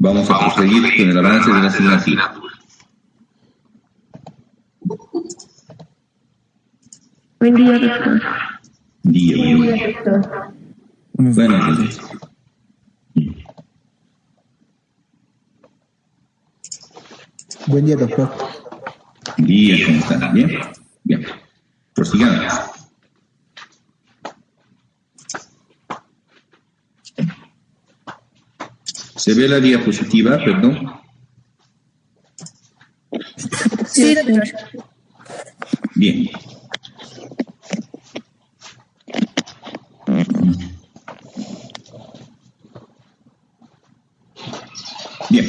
Vamos a proseguir con el avance de la asignatura. Buen día, doctor. Buen día, doctor. Buenas noches. Buen día, doctor. Buen día, ¿cómo están? ¿Bien? Bien. Prosigamos. ¿Se ve la diapositiva, perdón? Sí, doctor. Bien. Bien.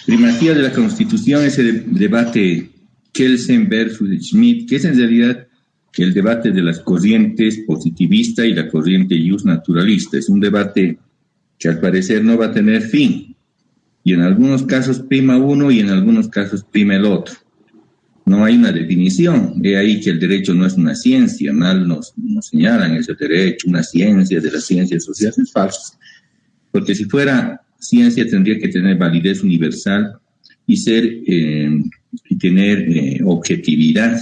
Primacía de la Constitución, ese debate Kelsen versus Schmitt, que es en realidad el debate de las corrientes positivista y la corriente justnaturalista. Es un debate que al parecer no va a tener fin. Y en algunos casos prima uno y en algunos casos prima el otro. No hay una definición. He ahí que el derecho no es una ciencia. Mal nos señalan ese derecho, una ciencia de las ciencias sociales. Es falso. Porque si fuera ciencia tendría que tener validez universal y tener objetividad.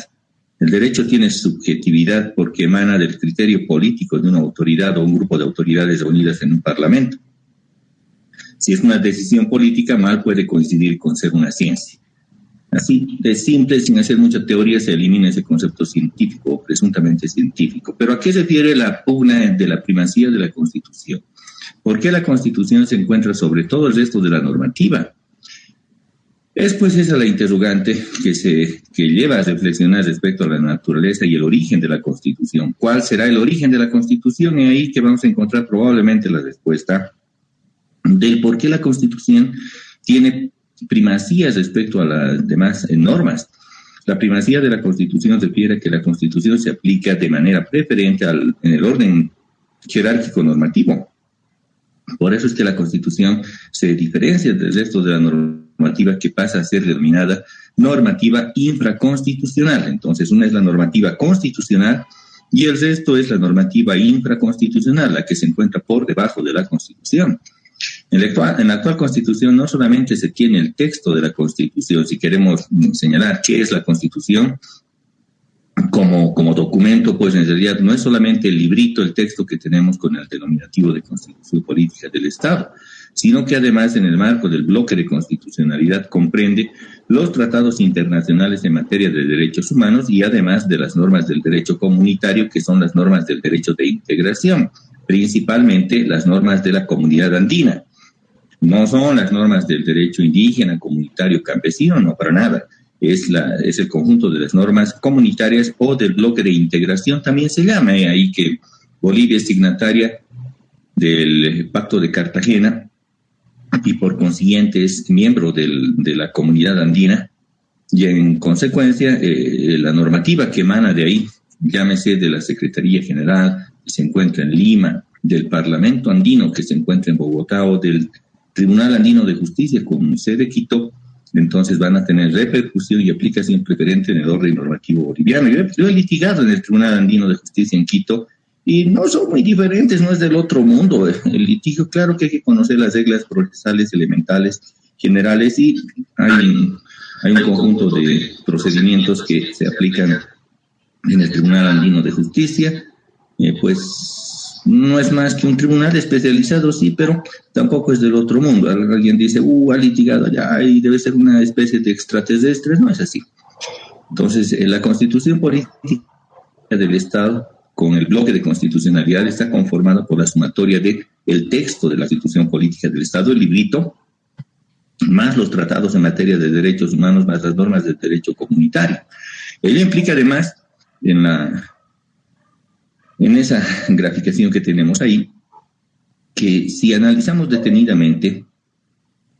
El derecho tiene subjetividad porque emana del criterio político de una autoridad o un grupo de autoridades reunidas en un parlamento. Si es una decisión política, mal puede coincidir con ser una ciencia. Así de simple, sin hacer mucha teoría, se elimina ese concepto científico o presuntamente científico. ¿Pero a qué se refiere la pugna de la primacía de la Constitución? ¿Por qué la Constitución se encuentra sobre todo el resto de la normativa? Es pues esa la interrogante que lleva a reflexionar respecto a la naturaleza y el origen de la Constitución. ¿Cuál será el origen de la Constitución? Y ahí que vamos a encontrar probablemente la respuesta del por qué la Constitución tiene primacía respecto a las demás normas. La primacía de la Constitución refiere a que la Constitución se aplica de manera preferente en el orden jerárquico normativo. Por eso es que la Constitución se diferencia del resto de la normativa que pasa a ser denominada normativa infraconstitucional. Entonces, una es la normativa constitucional y el resto es la normativa infraconstitucional, la que se encuentra por debajo de la Constitución. En la actual Constitución no solamente se tiene el texto de la Constitución, si queremos señalar qué es la Constitución como documento, pues en realidad no es solamente el librito, el texto que tenemos con el denominativo de Constitución Política del Estado, sino que además en el marco del bloque de constitucionalidad comprende los tratados internacionales en materia de derechos humanos y además de las normas del derecho comunitario, que son las normas del derecho de integración, principalmente las normas de la comunidad andina. No son las normas del derecho indígena, comunitario, campesino, no para nada. Es el conjunto de las normas comunitarias o del bloque de integración, también se llama. Ahí que Bolivia es signataria del Pacto de Cartagena y por consiguiente es miembro de la comunidad andina y en consecuencia la normativa que emana de ahí, llámese de la Secretaría General que se encuentra en Lima, del Parlamento Andino que se encuentra en Bogotá o del Tribunal Andino de Justicia con sede Quito, entonces van a tener repercusión y aplicación preferente en el orden normativo boliviano. Yo he litigado en el Tribunal Andino de Justicia en Quito y no son muy diferentes, no es del otro mundo. El litigio, claro que hay que conocer las reglas procesales elementales, generales, y hay un conjunto de procedimientos que se aplican en el Tribunal Andino de Justicia, pues no es más que un tribunal especializado, sí, pero tampoco es del otro mundo. Alguien dice, ha litigado allá y debe ser una especie de extraterrestre. No es así. Entonces, la Constitución Política del Estado, con el bloque de constitucionalidad, está conformada por la sumatoria del texto de la Constitución Política del Estado, el librito, más los tratados en materia de derechos humanos, más las normas del derecho comunitario. Ello implica además, en esa graficación que tenemos ahí, que si analizamos detenidamente,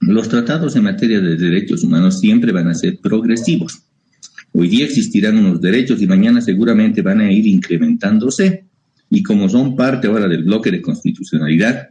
los tratados en materia de derechos humanos siempre van a ser progresivos. Hoy día existirán unos derechos y mañana seguramente van a ir incrementándose. Y como son parte ahora del bloque de constitucionalidad,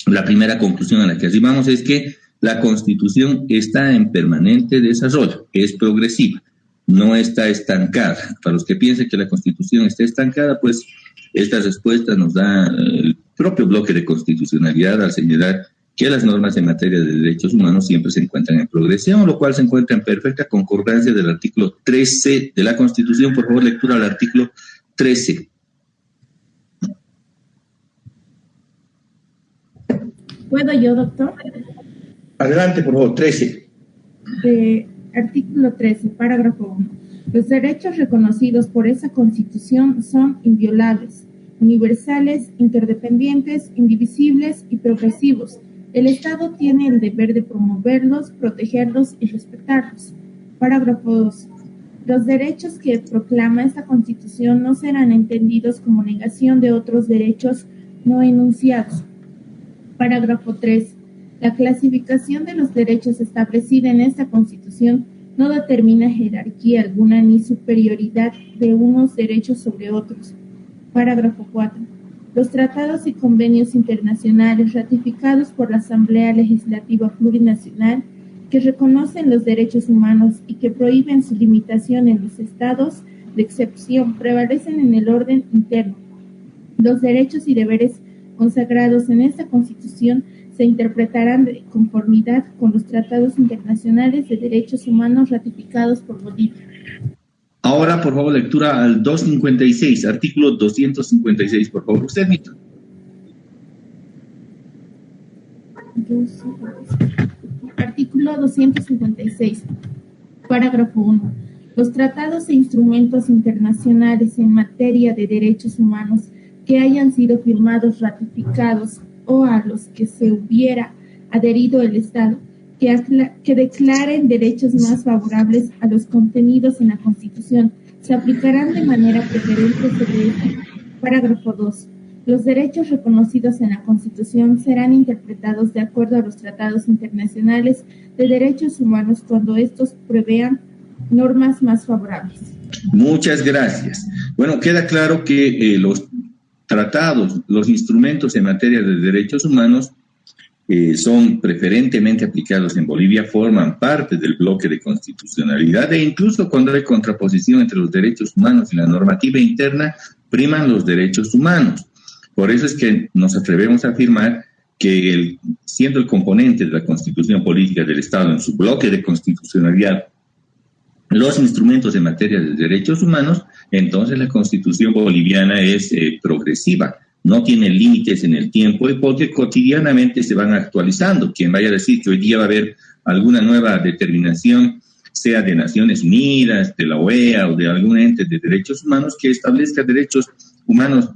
la primera conclusión a la que arribamos es que la Constitución está en permanente desarrollo, es progresiva. No está estancada. Para los que piensen que la Constitución está estancada, pues esta respuesta nos da el propio bloque de constitucionalidad al señalar que las normas en materia de derechos humanos siempre se encuentran en progresión, lo cual se encuentra en perfecta concordancia del artículo 13 de la Constitución. Por favor, lectura al artículo 13. ¿Puedo yo, doctor? Adelante, por favor, 13. Artículo 13, parágrafo 1. Los derechos reconocidos por esa Constitución son inviolables, universales, interdependientes, indivisibles y progresivos. El Estado tiene el deber de promoverlos, protegerlos y respetarlos. Parágrafo 2. Los derechos que proclama esta Constitución no serán entendidos como negación de otros derechos no enunciados. Parágrafo 3. La clasificación de los derechos establecida en esta Constitución no determina jerarquía alguna ni superioridad de unos derechos sobre otros. Parágrafo 4. Los tratados y convenios internacionales ratificados por la Asamblea Legislativa Plurinacional que reconocen los derechos humanos y que prohíben su limitación en los estados de excepción prevalecen en el orden interno. Los derechos y deberes consagrados en esta Constitución se interpretarán de conformidad con los tratados internacionales de derechos humanos ratificados por Bolivia. Ahora, por favor, lectura al 256, artículo 256, por favor, usted mismo. Artículo 256, parágrafo 1. Los tratados e instrumentos internacionales en materia de derechos humanos que hayan sido firmados, ratificados o a los que se hubiera adherido el Estado, que declaren derechos más favorables a los contenidos en la Constitución, se aplicarán de manera preferente sobre este. Parágrafo 2. Los derechos reconocidos en la Constitución serán interpretados de acuerdo a los tratados internacionales de derechos humanos cuando estos prevean normas más favorables. Muchas gracias. Bueno, queda claro que los tratados, los instrumentos en materia de derechos humanos son preferentemente aplicados en Bolivia, forman parte del bloque de constitucionalidad e incluso cuando hay contraposición entre los derechos humanos y la normativa interna, priman los derechos humanos. Por eso es que nos atrevemos a afirmar que siendo el componente de la Constitución Política del Estado en su bloque de constitucionalidad los instrumentos en materia de derechos humanos, entonces la Constitución boliviana es progresiva, no tiene límites en el tiempo y porque cotidianamente se van actualizando. Quien vaya a decir que hoy día va a haber alguna nueva determinación, sea de Naciones Unidas, de la OEA o de algún ente de derechos humanos que establezca derechos humanos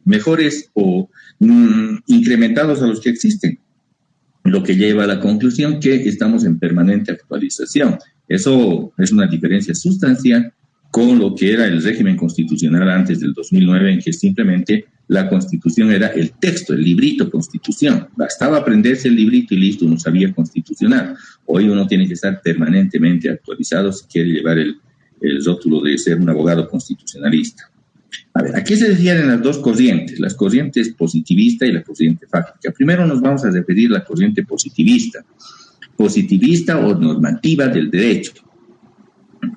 mejores o incrementados a los que existen, lo que lleva a la conclusión que estamos en permanente actualización. Eso es una diferencia sustancial con lo que era el régimen constitucional antes del 2009, en que simplemente la Constitución era el texto, el librito Constitución. Bastaba aprenderse el librito y listo, uno sabía constitucional. Hoy uno tiene que estar permanentemente actualizado si quiere llevar el rótulo de ser un abogado constitucionalista. A ver, ¿a qué se refieren las dos corrientes? Las corrientes positivista y la corriente fáctica. Primero nos vamos a referir a la corriente positivista o normativa del derecho.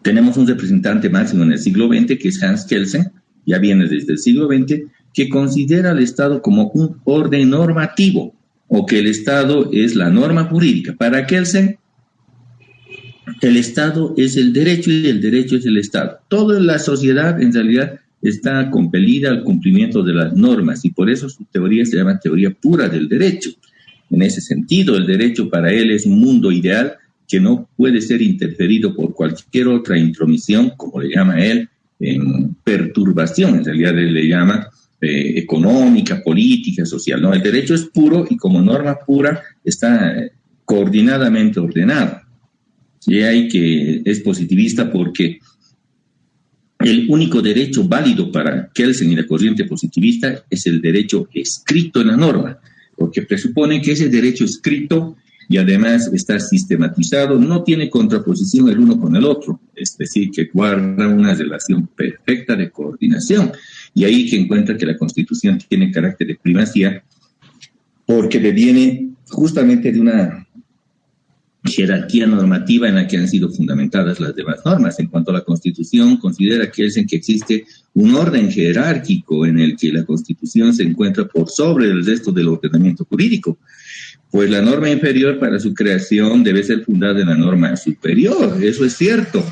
Tenemos un representante máximo en el siglo XX, que es Hans Kelsen, ya viene desde el siglo XX, que considera al Estado como un orden normativo, o que el Estado es la norma jurídica. Para Kelsen, el Estado es el derecho y el derecho es el Estado. Toda la sociedad, en realidad, está compelida al cumplimiento de las normas, y por eso su teoría se llama teoría pura del derecho. En ese sentido, el derecho para él es un mundo ideal que no puede ser interferido por cualquier otra intromisión, como le llama él, en perturbación, en realidad él le llama económica, política, social. No, el derecho es puro y como norma pura está coordinadamente ordenado. Y hay que es positivista porque el único derecho válido para Kelsen y la corriente positivista es el derecho escrito en la norma, porque presupone que ese derecho escrito y además está sistematizado, no tiene contraposición el uno con el otro, es decir, que guarda una relación perfecta de coordinación. Y ahí que encuentra que la Constitución tiene carácter de primacía, porque deviene justamente de una jerarquía normativa en la que han sido fundamentadas las demás normas. En cuanto a la Constitución, considera que existe un orden jerárquico en el que la Constitución se encuentra por sobre el resto del ordenamiento jurídico. Pues la norma inferior para su creación debe ser fundada en la norma superior, eso es cierto,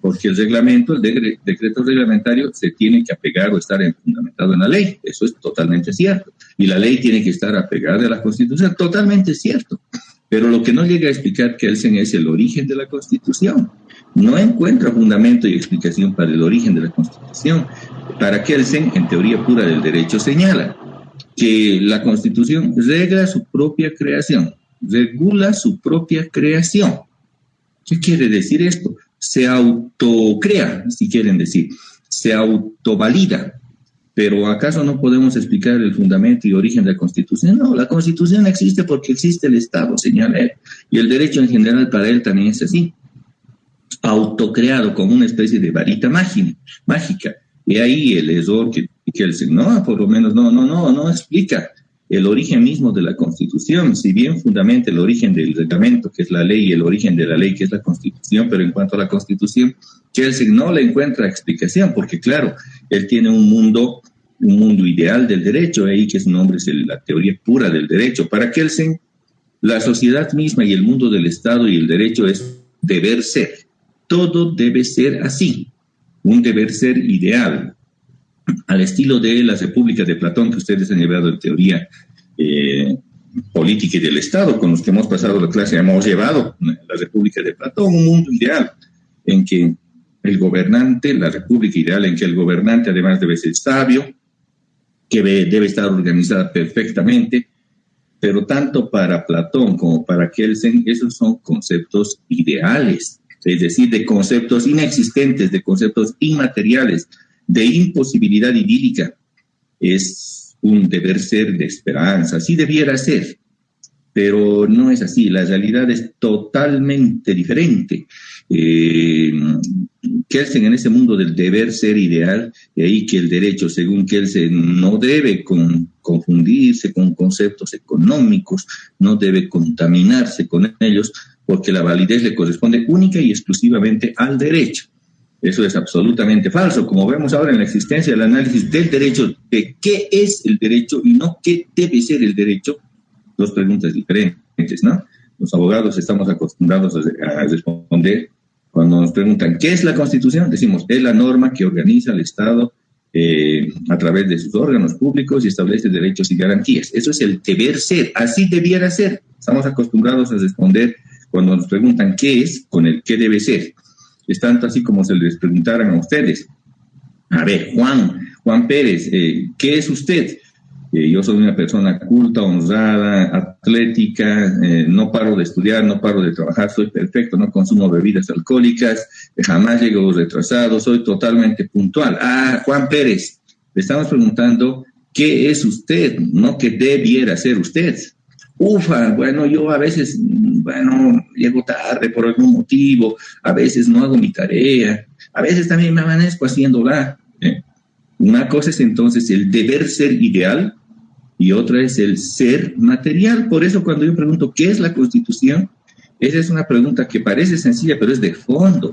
porque el reglamento, el decreto reglamentario se tiene que apegar o estar fundamentado en la ley, eso es totalmente cierto, y la ley tiene que estar apegada a la Constitución, totalmente cierto, pero lo que no llega a explicar Kelsen es el origen de la Constitución, no encuentra fundamento y explicación para el origen de la Constitución. Para Kelsen, en teoría pura del derecho, señala que la Constitución regla su propia creación, regula su propia creación. ¿Qué quiere decir esto? Se autocrea, si quieren decir, se autovalida. Pero ¿acaso no podemos explicar el fundamento y origen de la Constitución? No, la Constitución existe porque existe el Estado, señala él. Y el derecho en general para él también es así. Autocreado como una especie de varita mágica. Y ahí el error que Kelsen, no, por lo menos no explica el origen mismo de la Constitución, si bien fundamenta el origen del reglamento, que es la ley, y el origen de la ley, que es la Constitución, pero en cuanto a la Constitución, Kelsen no le encuentra explicación, porque claro, él tiene un mundo ideal del derecho, ahí que su nombre es la teoría pura del derecho. Para Kelsen, la sociedad misma y el mundo del Estado y el derecho es deber ser. Todo debe ser así, un deber ser ideal, al estilo de la República de Platón, que ustedes han llevado en teoría política y del Estado, con los que hemos pasado la clase, hemos llevado la República de Platón, un mundo ideal en que el gobernante, la República ideal en que el gobernante además debe ser sabio, que debe estar organizada perfectamente, pero tanto para Platón como para Kelsen, esos son conceptos ideales, es decir, de conceptos inexistentes, de conceptos inmateriales, de imposibilidad idílica. Es un deber ser de esperanza, así debiera ser, pero no es así, la realidad es totalmente diferente. Kelsen en ese mundo del deber ser ideal, de ahí que el derecho, según Kelsen, no debe confundirse con conceptos económicos, no debe contaminarse con ellos, porque la validez le corresponde única y exclusivamente al derecho. Eso es absolutamente falso, como vemos ahora en la existencia del análisis del derecho, de qué es el derecho y no qué debe ser el derecho, dos preguntas diferentes, ¿no? Los abogados estamos acostumbrados a responder cuando nos preguntan ¿qué es la Constitución? Decimos, es la norma que organiza el Estado a través de sus órganos públicos y establece derechos y garantías. Eso es el deber ser, así debiera ser. Estamos acostumbrados a responder cuando nos preguntan qué es con el qué debe ser. Es tanto así como se les preguntaran a ustedes. A ver, Juan Pérez, ¿qué es usted? Yo soy una persona culta, honrada, atlética, no paro de estudiar, no paro de trabajar, soy perfecto, no consumo bebidas alcohólicas, jamás llego retrasado, soy totalmente puntual. Ah, Juan Pérez, le estamos preguntando ¿qué es usted? No qué debiera ser usted. Ufa, bueno, yo a veces, llego tarde por algún motivo, a veces no hago mi tarea, a veces también me amanezco haciéndola. Una cosa es entonces el deber ser ideal y otra es el ser material. Por eso cuando yo pregunto ¿qué es la Constitución? Esa es una pregunta que parece sencilla, pero es de fondo.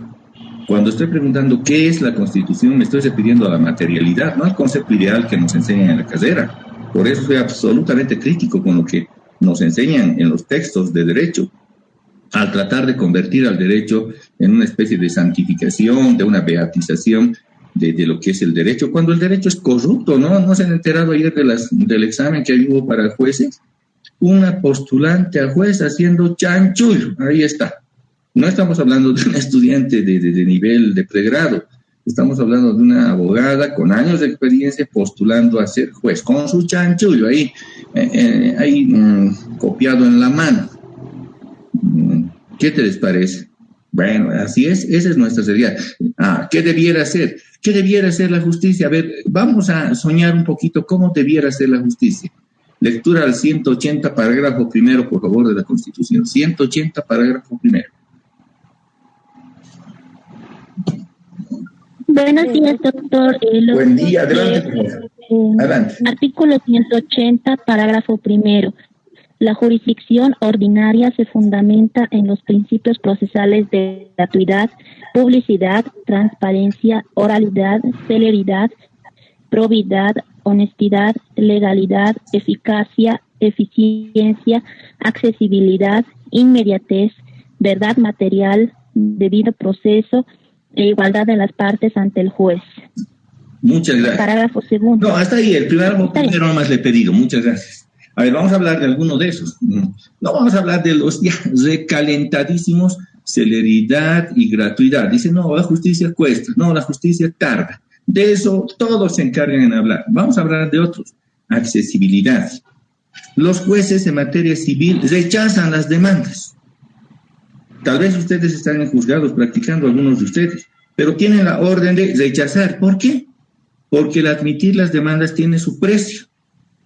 Cuando estoy preguntando ¿qué es la Constitución? Me estoy refiriendo a la materialidad, no al concepto ideal que nos enseñan en la carrera. Por eso soy absolutamente crítico con lo que nos enseñan en los textos de derecho, al tratar de convertir al derecho en una especie de santificación, de una beatización de lo que es el derecho, cuando el derecho es corrupto, ¿no? ¿No se han enterado ayer del examen que hubo para jueces? Una postulante a juez haciendo chanchullo, ahí está. No estamos hablando de un estudiante de nivel de pregrado, estamos hablando de una abogada con años de experiencia postulando a ser juez, con su chanchullo ahí copiado en la mano. ¿Qué te les parece? Bueno, así es, esa es nuestra realidad. ¿Qué debiera ser? ¿Qué debiera ser la justicia? A ver, vamos a soñar un poquito cómo debiera ser la justicia. Lectura al 180, parágrafo primero, por favor, de la Constitución. 180, parágrafo primero. Buenos días, doctor. Buen día, adelante. Adelante. Artículo 180, parágrafo primero. La jurisdicción ordinaria se fundamenta en los principios procesales de gratuidad, publicidad, transparencia, oralidad, celeridad, probidad, honestidad, legalidad, eficacia, eficiencia, accesibilidad, inmediatez, verdad material, debido proceso e igualdad de las partes ante el juez. Muchas gracias. Parágrafo segundo. No, hasta ahí, el primero nomás le he pedido, muchas gracias. A ver, vamos a hablar de alguno de esos. No vamos a hablar de los ya recalentadísimos, celeridad y gratuidad. Dice, no, la justicia cuesta, no, la justicia tarda. De eso todos se encargan en hablar. Vamos a hablar de otros. Accesibilidad. Los jueces en materia civil rechazan las demandas. Tal vez ustedes están en juzgados practicando, algunos de ustedes, pero tienen la orden de rechazar. ¿Por qué? Porque el admitir las demandas tiene su precio.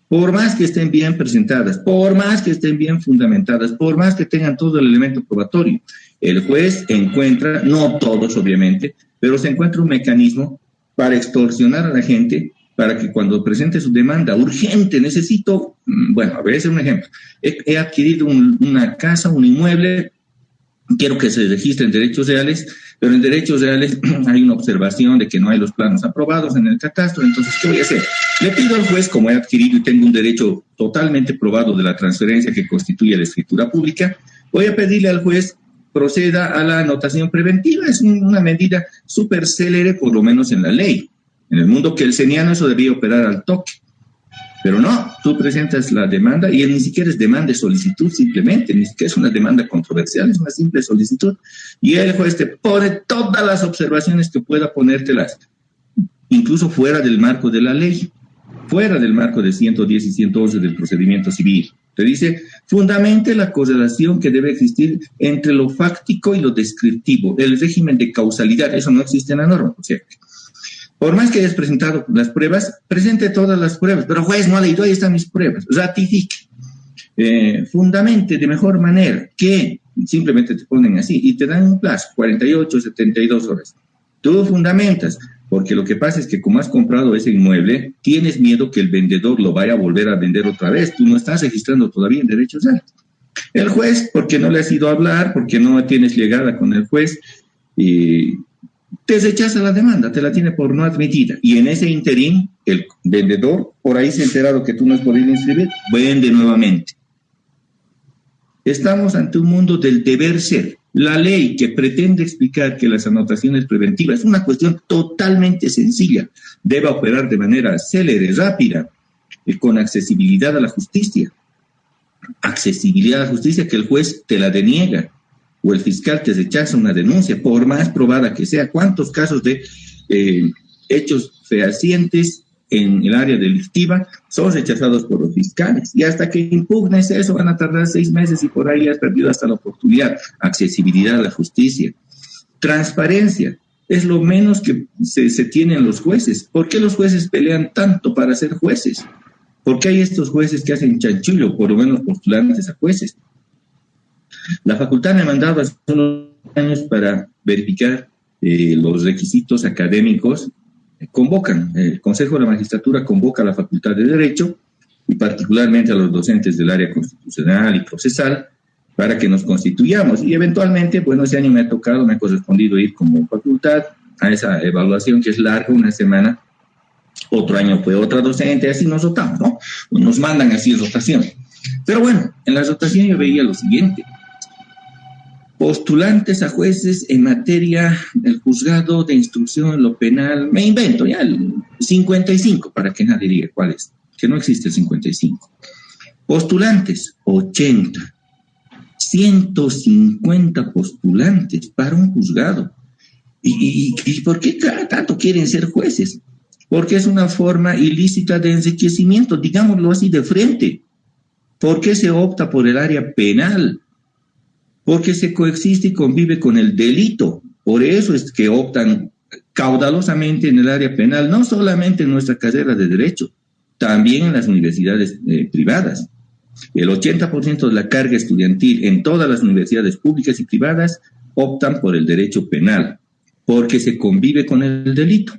Por más que estén bien presentadas, por más que estén bien fundamentadas, por más que tengan todo el elemento probatorio, el juez encuentra, no todos obviamente, pero se encuentra un mecanismo para extorsionar a la gente, para que cuando presente su demanda urgente, necesito, bueno, a ver, ese es un ejemplo. He adquirido una casa, un inmueble, quiero que se registre en derechos reales, pero en derechos reales hay una observación de que no hay los planos aprobados en el catastro. Entonces, ¿qué voy a hacer? Le pido al juez, como he adquirido y tengo un derecho totalmente probado de la transferencia que constituye la escritura pública, voy a pedirle al juez proceda a la anotación preventiva. Es una medida súper célere, por lo menos en la ley. En el mundo kelseniano eso debía operar al toque. Pero no, tú presentas la demanda y ni siquiera es demanda, es solicitud simplemente, ni siquiera es una demanda controversial, es una simple solicitud. Y el juez te pone todas las observaciones que pueda ponértelas, incluso fuera del marco de la ley, fuera del marco de 110 y 111 del procedimiento civil. Te dice, fundamente la correlación que debe existir entre lo fáctico y lo descriptivo, el régimen de causalidad, eso no existe en la norma, por cierto. Por más que hayas presentado las pruebas, presente todas las pruebas, pero juez no ha leído, ahí están mis pruebas, ratifique, fundamente de mejor manera, que simplemente te ponen así y te dan un plazo, 48, 72 horas. Tú fundamentas, porque lo que pasa es que como has comprado ese inmueble, tienes miedo que el vendedor lo vaya a volver a vender otra vez, tú no estás registrando todavía en derechos reales. El juez, porque no le has ido a hablar, porque no tienes llegada con el juez, te rechaza la demanda, te la tiene por no admitida. Y en ese interín, el vendedor, por ahí se ha enterado que tú no has podido inscribir, vende nuevamente. Estamos ante un mundo del deber ser. La ley que pretende explicar que las anotaciones preventivas es una cuestión totalmente sencilla, debe operar de manera célere, rápida, con accesibilidad a la justicia. Accesibilidad a la justicia que el juez te la deniega, o el fiscal te rechaza una denuncia, por más probada que sea. ¿Cuántos casos de hechos fehacientes en el área delictiva son rechazados por los fiscales? Y hasta que impugnes eso van a tardar 6 meses y por ahí has perdido hasta la oportunidad. Accesibilidad a la justicia. Transparencia. Es lo menos que se tienen los jueces. ¿Por qué los jueces pelean tanto para ser jueces? ¿Por qué hay estos jueces que hacen chanchullo, por lo menos postulantes a jueces? La facultad me ha mandado hace unos años para verificar los requisitos académicos. Convocan, el Consejo de la Magistratura convoca a la Facultad de Derecho y particularmente a los docentes del área constitucional y procesal para que nos constituyamos. Y eventualmente, bueno, ese año me ha correspondido ir como facultad a esa evaluación que es larga, una semana. Otro año fue otra docente, así nos rotamos, ¿no? Nos mandan así en rotación. Pero bueno, en la rotación yo veía lo siguiente. Postulantes a jueces en materia del juzgado de instrucción, lo penal, me invento ya el 55, para que nadie diga cuál es, que no existe el 55. Postulantes, 80. 150 postulantes para un juzgado. ¿Y por qué tanto quieren ser jueces? Porque es una forma ilícita de enriquecimiento, digámoslo así de frente. ¿Por qué se opta por el área penal? Porque se coexiste y convive con el delito. Por eso es que optan caudalosamente en el área penal, no solamente en nuestra carrera de Derecho, también en las universidades privadas. El 80% de la carga estudiantil en todas las universidades públicas y privadas optan por el derecho penal, porque se convive con el delito.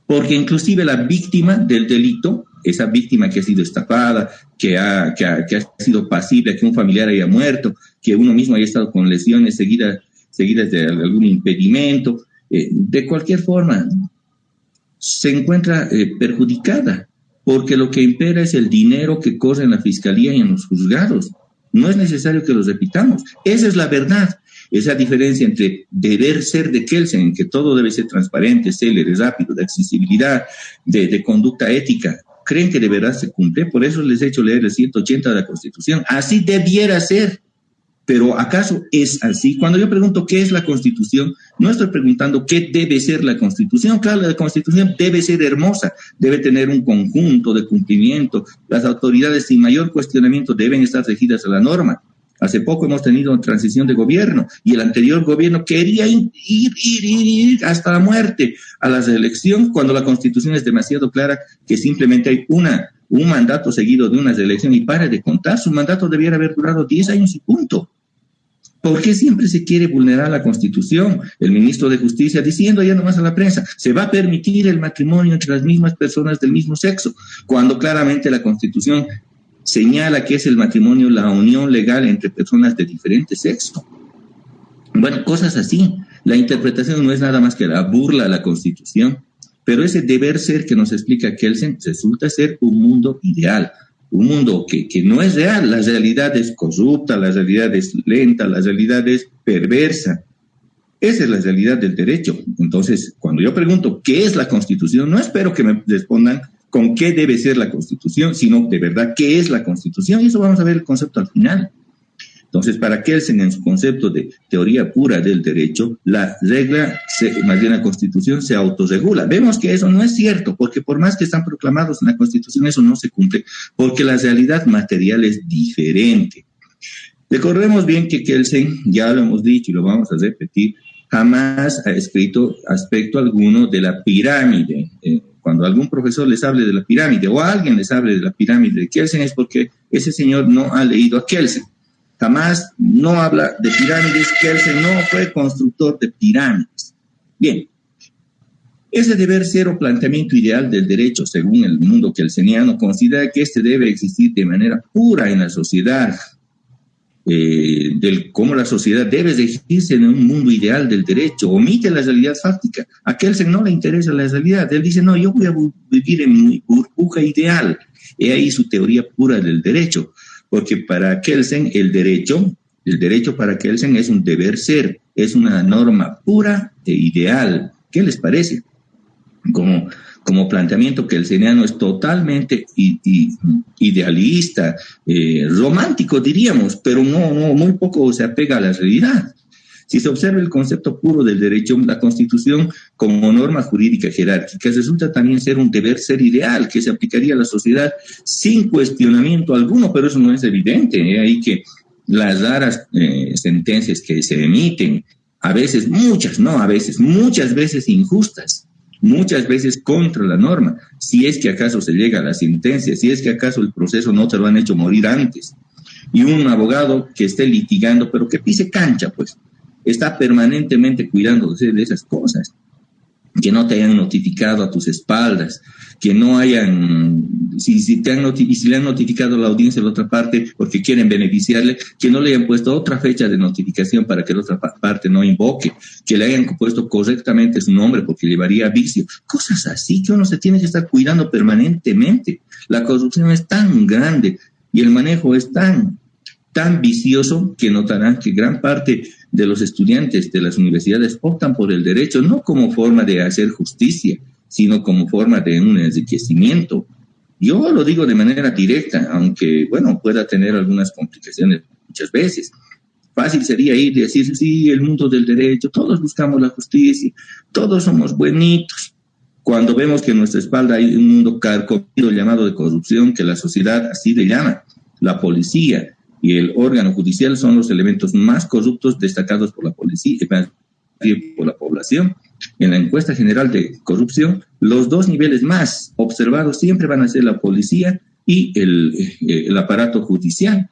Porque inclusive la víctima del delito, esa víctima que ha sido estafada, que ha sido pasible a que un familiar haya muerto, que uno mismo haya estado con lesiones seguidas de algún impedimento, de cualquier forma, se encuentra perjudicada porque lo que impera es el dinero que corre en la fiscalía y en los juzgados. No es necesario que lo repitamos. Esa es la verdad. Esa diferencia entre deber ser de Kelsen, que todo debe ser transparente, célere, rápido, de accesibilidad, de conducta ética, ¿creen que de verdad se cumple? Por eso les he hecho leer el 180 de la Constitución. Así debiera ser. Pero ¿acaso es así? Cuando yo pregunto qué es la Constitución, no estoy preguntando qué debe ser la Constitución. Claro, la Constitución debe ser hermosa, debe tener un conjunto de cumplimiento. Las autoridades sin mayor cuestionamiento deben estar regidas a la norma. Hace poco hemos tenido una transición de gobierno y el anterior gobierno quería ir hasta la muerte a la reelección cuando la Constitución es demasiado clara que simplemente hay un mandato seguido de una reelección y para de contar. Su mandato debiera haber durado 10 años y punto. ¿Por qué siempre se quiere vulnerar la Constitución? El ministro de Justicia diciendo ya nomás a la prensa, se va a permitir el matrimonio entre las mismas personas del mismo sexo, cuando claramente la Constitución señala que es el matrimonio la unión legal entre personas de diferente sexo. Bueno, cosas así. La interpretación no es nada más que la burla a la Constitución, pero ese deber ser que nos explica Kelsen resulta ser un mundo ideal. Un mundo que no es real, la realidad es corrupta, la realidad es lenta, la realidad es perversa. Esa es la realidad del derecho. Entonces, cuando yo pregunto qué es la Constitución, no espero que me respondan con qué debe ser la Constitución, sino de verdad qué es la Constitución, y eso vamos a ver el concepto al final. Entonces, para Kelsen, en su concepto de teoría pura del derecho, la regla, más bien la Constitución, se autorregula. Vemos que eso no es cierto, porque por más que están proclamados en la Constitución, eso no se cumple, porque la realidad material es diferente. Recordemos bien que Kelsen, ya lo hemos dicho y lo vamos a repetir, jamás ha escrito aspecto alguno de la pirámide. Cuando algún profesor les hable de la pirámide o alguien les hable de la pirámide de Kelsen es porque ese señor no ha leído a Kelsen. Jamás no habla de pirámides. Kelsen no fue constructor de pirámides. Bien, ese deber ser o planteamiento ideal del derecho, según el mundo kelseniano, considera que este debe existir de manera pura en la sociedad, cómo la sociedad debe regirse en un mundo ideal del derecho, omite la realidad fáctica. A Kelsen no le interesa la realidad. Él dice, no, yo voy a vivir en mi burbuja ideal. He ahí su teoría pura del derecho. Porque para Kelsen el derecho para Kelsen es un deber ser, es una norma pura e ideal. ¿Qué les parece? Como planteamiento kelseniano es totalmente idealista, romántico diríamos, pero no muy poco se apega a la realidad. Si se observa el concepto puro del derecho, la Constitución como norma jurídica jerárquica resulta también ser un deber ser ideal que se aplicaría a la sociedad sin cuestionamiento alguno, pero eso no es evidente. Ahí que las raras sentencias que se emiten, muchas veces injustas, muchas veces contra la norma, si es que acaso se llega a la sentencia, si es que acaso el proceso no te lo han hecho morir antes, y un abogado que esté litigando, pero que pise cancha, pues, está permanentemente cuidándose de esas cosas, que no te hayan notificado a tus espaldas, que no hayan, si le han notificado a la audiencia de la otra parte porque quieren beneficiarle, que no le hayan puesto otra fecha de notificación para que la otra parte no invoque, que le hayan puesto correctamente su nombre porque llevaría vicio, cosas así que uno se tiene que estar cuidando permanentemente. La corrupción es tan grande y el manejo es tan vicioso que notarán que gran parte de los estudiantes de las universidades optan por el derecho no como forma de hacer justicia, sino como forma de un enriquecimiento. Yo lo digo de manera directa, aunque, bueno, pueda tener algunas complicaciones muchas veces. Fácil sería ir y decir, sí, el mundo del derecho, todos buscamos la justicia, todos somos buenitos. Cuando vemos que en nuestra espalda hay un mundo carcomido llamado de corrupción, que la sociedad así le llama, la policía y el órgano judicial son los elementos más corruptos destacados por la policía y por la población. En la encuesta general de corrupción, los dos niveles más observados siempre van a ser la policía y el aparato judicial.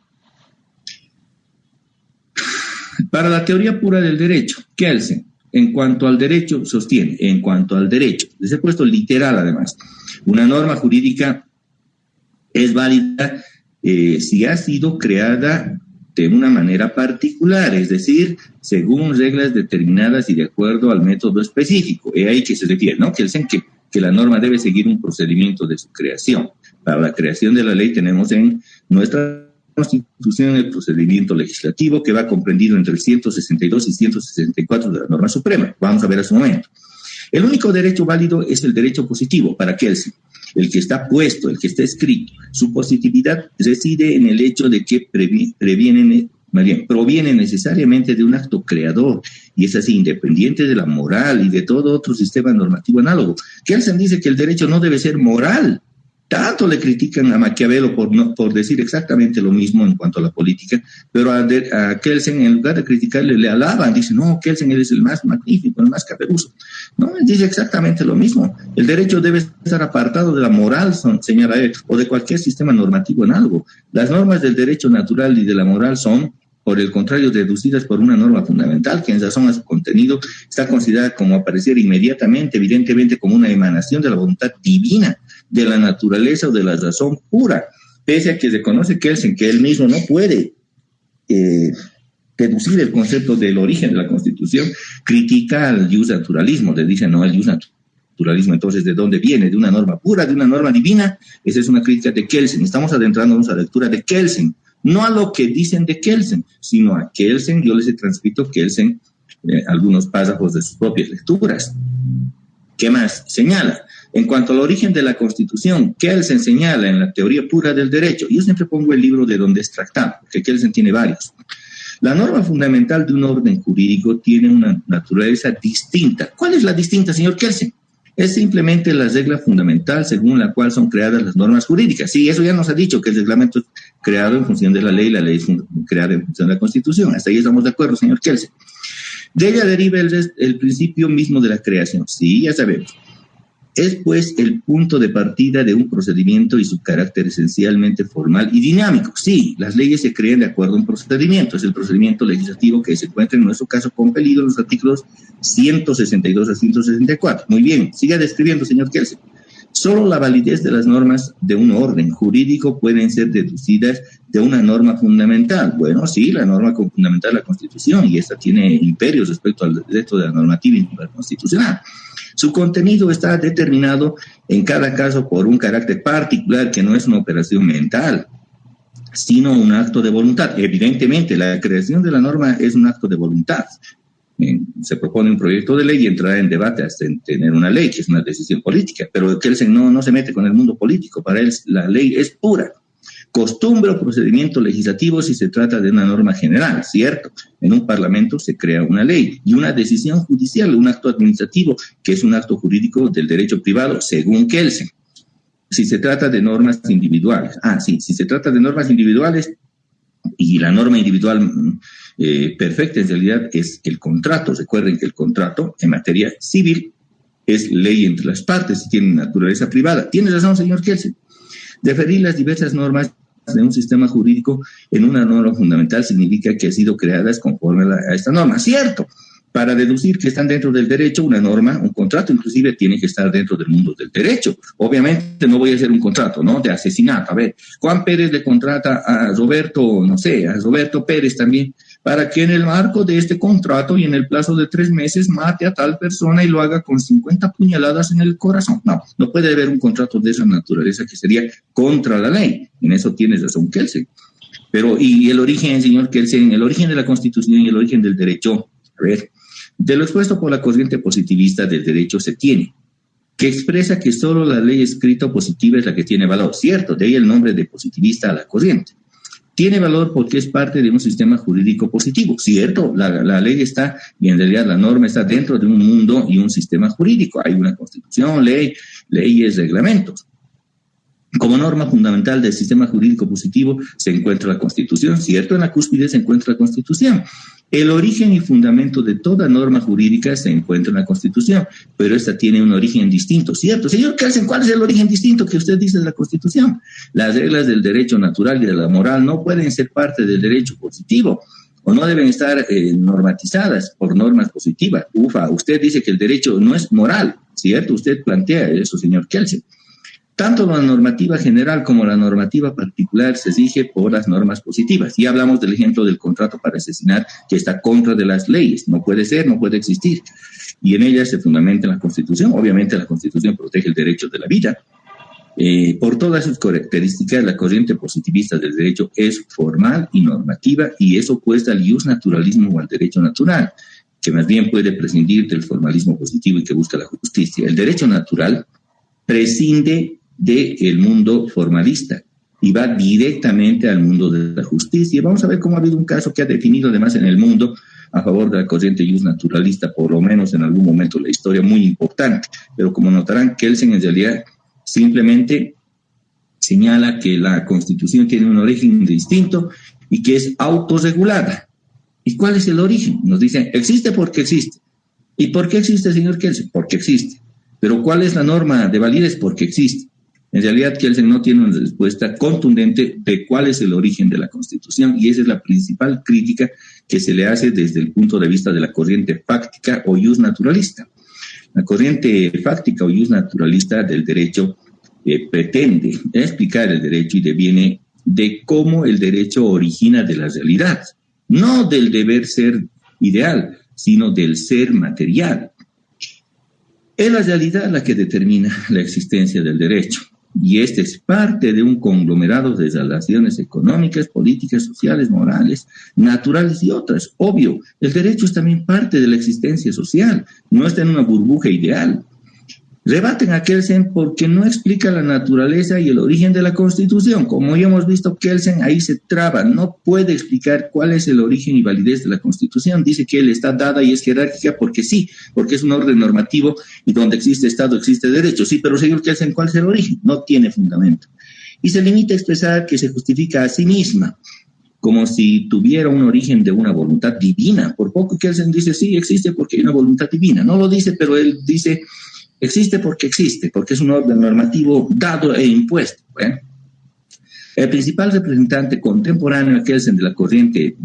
Para la teoría pura del derecho, Kelsen, en cuanto al derecho, sostiene, en cuanto al derecho, les he puesto literal además, una norma jurídica es válida si ha sido creada de una manera particular, es decir, según reglas determinadas y de acuerdo al método específico. Es ahí que se refiere, ¿no? Que la norma debe seguir un procedimiento de su creación. Para la creación de la ley tenemos en nuestra Constitución el procedimiento legislativo que va comprendido entre el 162 y 164 de la norma suprema. Vamos a ver a su momento. El único derecho válido es el derecho positivo para Kelsen, el que está puesto, el que está escrito. Su positividad reside en el hecho de que proviene necesariamente de un acto creador y es así independiente de la moral y de todo otro sistema normativo análogo. Kelsen dice que el derecho no debe ser moral. Tanto le critican a Maquiavelo por decir exactamente lo mismo en cuanto a la política, pero a Kelsen, en lugar de criticarle, le alaban, dicen, no, Kelsen es el más magnífico, el más caperuso. No, él dice exactamente lo mismo. El derecho debe estar apartado de la moral, señala él, o de cualquier sistema normativo análogo. Las normas del derecho natural y de la moral son, por el contrario, deducidas por una norma fundamental que en razón a su contenido está considerada como aparecer inmediatamente, evidentemente como una emanación de la voluntad divina, de la naturaleza o de la razón pura, pese a que reconoce Kelsen que él mismo no puede deducir el concepto del origen de la Constitución, critica al justnaturalismo, le dice no al justnaturalismo, entonces ¿de dónde viene? ¿De una norma pura, de una norma divina? Esa es una crítica de Kelsen. Estamos adentrándonos a la lectura de Kelsen, no a lo que dicen de Kelsen, sino a Kelsen. Yo les he transcrito Kelsen algunos párrafos de sus propias lecturas. ¿Qué más señala? En cuanto al origen de la Constitución, Kelsen señala en la teoría pura del derecho, yo siempre pongo el libro de donde es tratado, porque Kelsen tiene varios. La norma fundamental de un orden jurídico tiene una naturaleza distinta. ¿Cuál es la distinta, señor Kelsen? Es simplemente la regla fundamental según la cual son creadas las normas jurídicas. Sí, eso ya nos ha dicho, que el reglamento es creado en función de la ley es creada en función de la Constitución. Hasta ahí estamos de acuerdo, señor Kelsen. De ella deriva el principio mismo de la creación. Sí, ya sabemos. Es, pues, el punto de partida de un procedimiento y su carácter esencialmente formal y dinámico. Sí, las leyes se crean de acuerdo a un procedimiento. Es el procedimiento legislativo que se encuentra en nuestro caso compelido en los artículos 162 a 164. Muy bien, siga describiendo, señor Kelsen. Solo la validez de las normas de un orden jurídico pueden ser deducidas de una norma fundamental. Bueno, sí, la norma fundamental es la Constitución y esta tiene imperios respecto al resto de la normativa constitucional. Su contenido está determinado en cada caso por un carácter particular que no es una operación mental, sino un acto de voluntad. Evidentemente, la creación de la norma es un acto de voluntad. Se propone un proyecto de ley y entrará en debate hasta en tener una ley, que es una decisión política. Pero Kelsen no se mete con el mundo político. Para él la ley es pura. Costumbre o procedimiento legislativo si se trata de una norma general, ¿cierto? En un parlamento se crea una ley y una decisión judicial, un acto administrativo, que es un acto jurídico del derecho privado, según Kelsen. Si se trata de normas individuales, si se trata de normas individuales, y la norma individual perfecta en realidad es el contrato. Recuerden que el contrato en materia civil es ley entre las partes y tiene naturaleza privada. Tiene razón, señor Kelsen. Deferir las diversas normas de un sistema jurídico en una norma fundamental significa que han sido creadas conforme a esta norma. Cierto, para deducir que están dentro del derecho, una norma, un contrato inclusive, tiene que estar dentro del mundo del derecho. Obviamente no voy a hacer un contrato, ¿no?, de asesinato. A ver, Juan Pérez le contrata a Roberto, a Roberto Pérez también, para que en el marco de este contrato y en el plazo de 3 meses mate a tal persona y lo haga con 50 puñaladas en el corazón. No puede haber un contrato de esa naturaleza que sería contra la ley. En eso tienes razón, Kelsen. Pero, y el origen, señor Kelsen, el origen de la Constitución y el origen del derecho, a ver, de lo expuesto por la corriente positivista del derecho se tiene, que expresa que solo la ley escrita o positiva es la que tiene valor. Cierto, de ahí el nombre de positivista a la corriente. Tiene valor porque es parte de un sistema jurídico positivo. Cierto, la ley está, y en realidad la norma está dentro de un mundo y un sistema jurídico. Hay una constitución, leyes, reglamentos. Como norma fundamental del sistema jurídico positivo se encuentra la Constitución. Cierto, en la cúspide se encuentra la Constitución. El origen y fundamento de toda norma jurídica se encuentra en la Constitución, pero esta tiene un origen distinto, ¿cierto? Señor Kelsen, ¿cuál es el origen distinto que usted dice de la Constitución? Las reglas del derecho natural y de la moral no pueden ser parte del derecho positivo o no deben estar normatizadas por normas positivas. Usted dice que el derecho no es moral, ¿cierto? Usted plantea eso, señor Kelsen. Tanto la normativa general como la normativa particular se rige por las normas positivas. Ya hablamos del ejemplo del contrato para asesinar, que está contra de las leyes. No puede ser, no puede existir. Y en ella se fundamenta la Constitución. Obviamente la Constitución protege el derecho de la vida. Por todas sus características, la corriente positivista del derecho es formal y normativa y es opuesta al iusnaturalismo o al derecho natural, que más bien puede prescindir del formalismo positivo y que busca la justicia. El derecho natural prescinde del mundo formalista y va directamente al mundo de la justicia. Vamos a ver cómo ha habido un caso que ha definido además en el mundo a favor de la corriente iusnaturalista, por lo menos en algún momento de la historia, muy importante. Pero como notarán, Kelsen en realidad simplemente señala que la Constitución tiene un origen distinto y que es autorregulada. ¿Y cuál es el origen? Nos dicen, existe porque existe. ¿Y por qué existe, señor Kelsen? Porque existe. Pero ¿cuál es la norma de validez? Porque existe. En realidad, Kelsen no tiene una respuesta contundente de cuál es el origen de la Constitución, y esa es la principal crítica que se le hace desde el punto de vista de la corriente fáctica o iusnaturalista. La corriente fáctica o iusnaturalista del derecho pretende explicar el derecho y deviene de cómo el derecho origina de la realidad, no del deber ser ideal, sino del ser material. Es la realidad la que determina la existencia del derecho, y este es parte de un conglomerado de relaciones económicas, políticas, sociales, morales, naturales y otras. Obvio, el derecho es también parte de la existencia social, no está en una burbuja ideal. Rebaten a Kelsen porque no explica la naturaleza y el origen de la Constitución. Como ya hemos visto, Kelsen ahí se traba, no puede explicar cuál es el origen y validez de la Constitución. Dice que él está dada y es jerárquica porque sí, porque es un orden normativo y donde existe Estado existe derecho. Sí, pero señor Kelsen, ¿cuál es el origen? No tiene fundamento. Y se limita a expresar que se justifica a sí misma, como si tuviera un origen de una voluntad divina. Por poco Kelsen dice, sí, existe porque hay una voluntad divina. No lo dice, pero él dice, existe porque es un orden normativo dado e impuesto. El principal representante contemporáneo de Kelsen de la corriente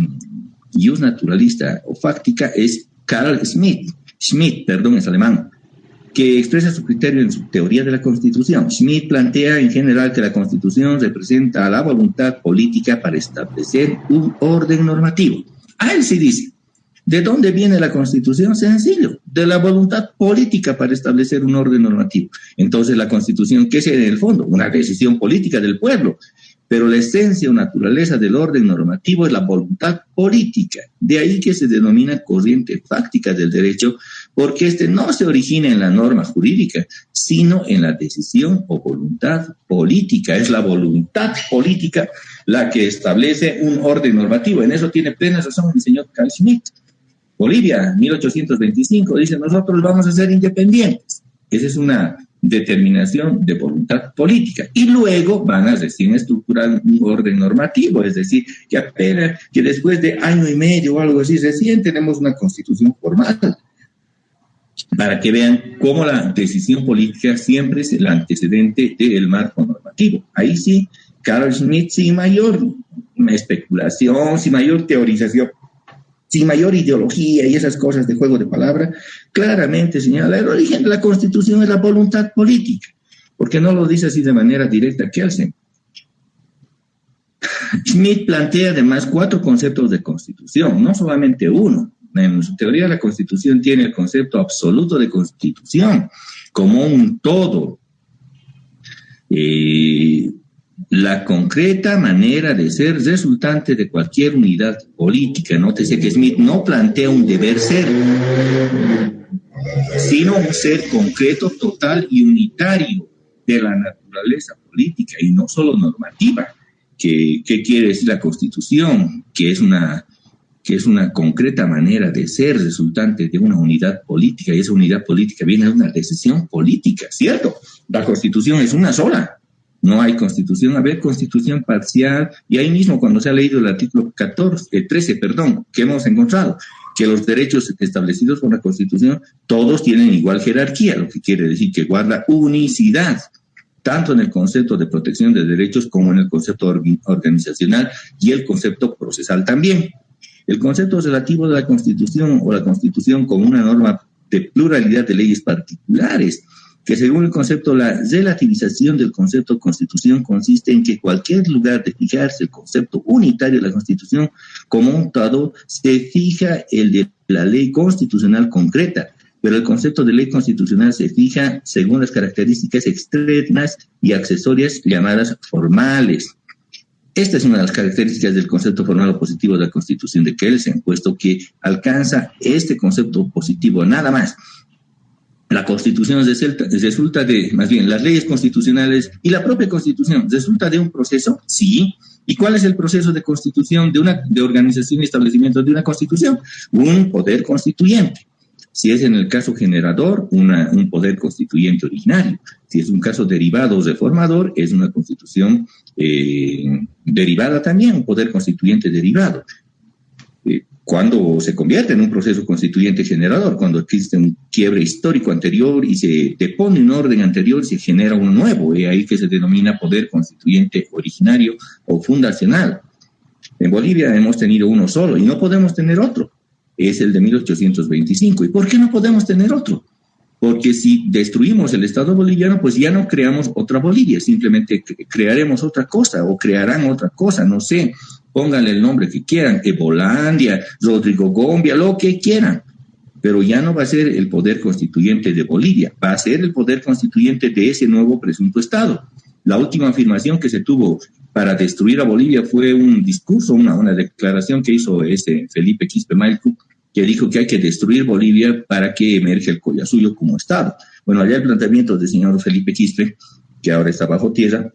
iusnaturalista o fáctica es Carl Schmitt, es alemán, que expresa su criterio en su teoría de la Constitución. Schmitt plantea en general que la Constitución representa la voluntad política para establecer un orden normativo. A él sí dice, ¿de dónde viene la Constitución? Sencillo, de la voluntad política para establecer un orden normativo. Entonces, la Constitución, ¿qué es en el fondo? Una decisión política del pueblo. Pero la esencia o naturaleza del orden normativo es la voluntad política. De ahí que se denomina corriente fáctica del derecho, porque este no se origina en la norma jurídica, sino en la decisión o voluntad política. Es la voluntad política la que establece un orden normativo. En eso tiene plena razón el señor Carl Schmitt. Bolivia, 1825, dice, nosotros vamos a ser independientes. Esa es una determinación de voluntad política. Y luego van a recién estructurar un orden normativo, es decir, que apenas, que después de año y medio o algo así, recién tenemos una constitución formal. Para que vean cómo la decisión política siempre es el antecedente del marco normativo. Ahí sí, Carl Schmitt, sin mayor especulación, sin mayor teorización, sin mayor ideología y esas cosas de juego de palabra, claramente señala el origen de la Constitución es la voluntad política, porque no lo dice así de manera directa Kelsen. Schmitt plantea además 4 conceptos de Constitución, no solamente uno. En su teoría la Constitución tiene el concepto absoluto de Constitución como un todo. La concreta manera de ser resultante de cualquier unidad política. Nótese que Schmitt no plantea un deber ser, sino un ser concreto, total y unitario de la naturaleza política y no solo normativa. ¿Qué quiere decir la Constitución? Que es una concreta manera de ser resultante de una unidad política, y esa unidad política viene de una decisión política, ¿cierto? La Constitución es una sola. No hay constitución, constitución parcial, y ahí mismo cuando se ha leído el artículo 13, que hemos encontrado, que los derechos establecidos por la Constitución, todos tienen igual jerarquía, lo que quiere decir que guarda unicidad, tanto en el concepto de protección de derechos como en el concepto organizacional y el concepto procesal también. El concepto relativo de la Constitución o la Constitución como una norma de pluralidad de leyes particulares, que según el concepto, la relativización del concepto Constitución consiste en que cualquier lugar de fijarse el concepto unitario de la Constitución como un todo, se fija el de la ley constitucional concreta, pero el concepto de ley constitucional se fija según las características externas y accesorias llamadas formales. Esta es una de las características del concepto formal o positivo de la Constitución de Kelsen, puesto que alcanza este concepto positivo nada más. La Constitución resulta de, más bien, las leyes constitucionales y la propia Constitución resulta de un proceso, sí. ¿Y cuál es el proceso de constitución de organización y establecimiento de una Constitución? Un poder constituyente. Si es en el caso generador, un poder constituyente originario. Si es un caso derivado o reformador, es una constitución derivada también, un poder constituyente derivado. Cuando se convierte en un proceso constituyente generador, cuando existe un quiebre histórico anterior y se depone un orden anterior, se genera uno nuevo, y ahí que se denomina poder constituyente originario o fundacional. En Bolivia hemos tenido uno solo y no podemos tener otro. Es el de 1825. ¿Y por qué no podemos tener otro? Porque si destruimos el Estado boliviano, pues ya no creamos otra Bolivia, simplemente crearemos otra cosa o crearán otra cosa, no sé, pónganle el nombre que quieran, Ebolandia, Rodrigo Gombia, lo que quieran, pero ya no va a ser el poder constituyente de Bolivia, va a ser el poder constituyente de ese nuevo presunto Estado. La última afirmación que se tuvo para destruir a Bolivia fue un discurso, una declaración que hizo Felipe Quispe Malcu, que dijo que hay que destruir Bolivia para que emerja el Collasuyo como Estado. Bueno, allá el planteamiento del señor Felipe Quispe, que ahora está bajo tierra,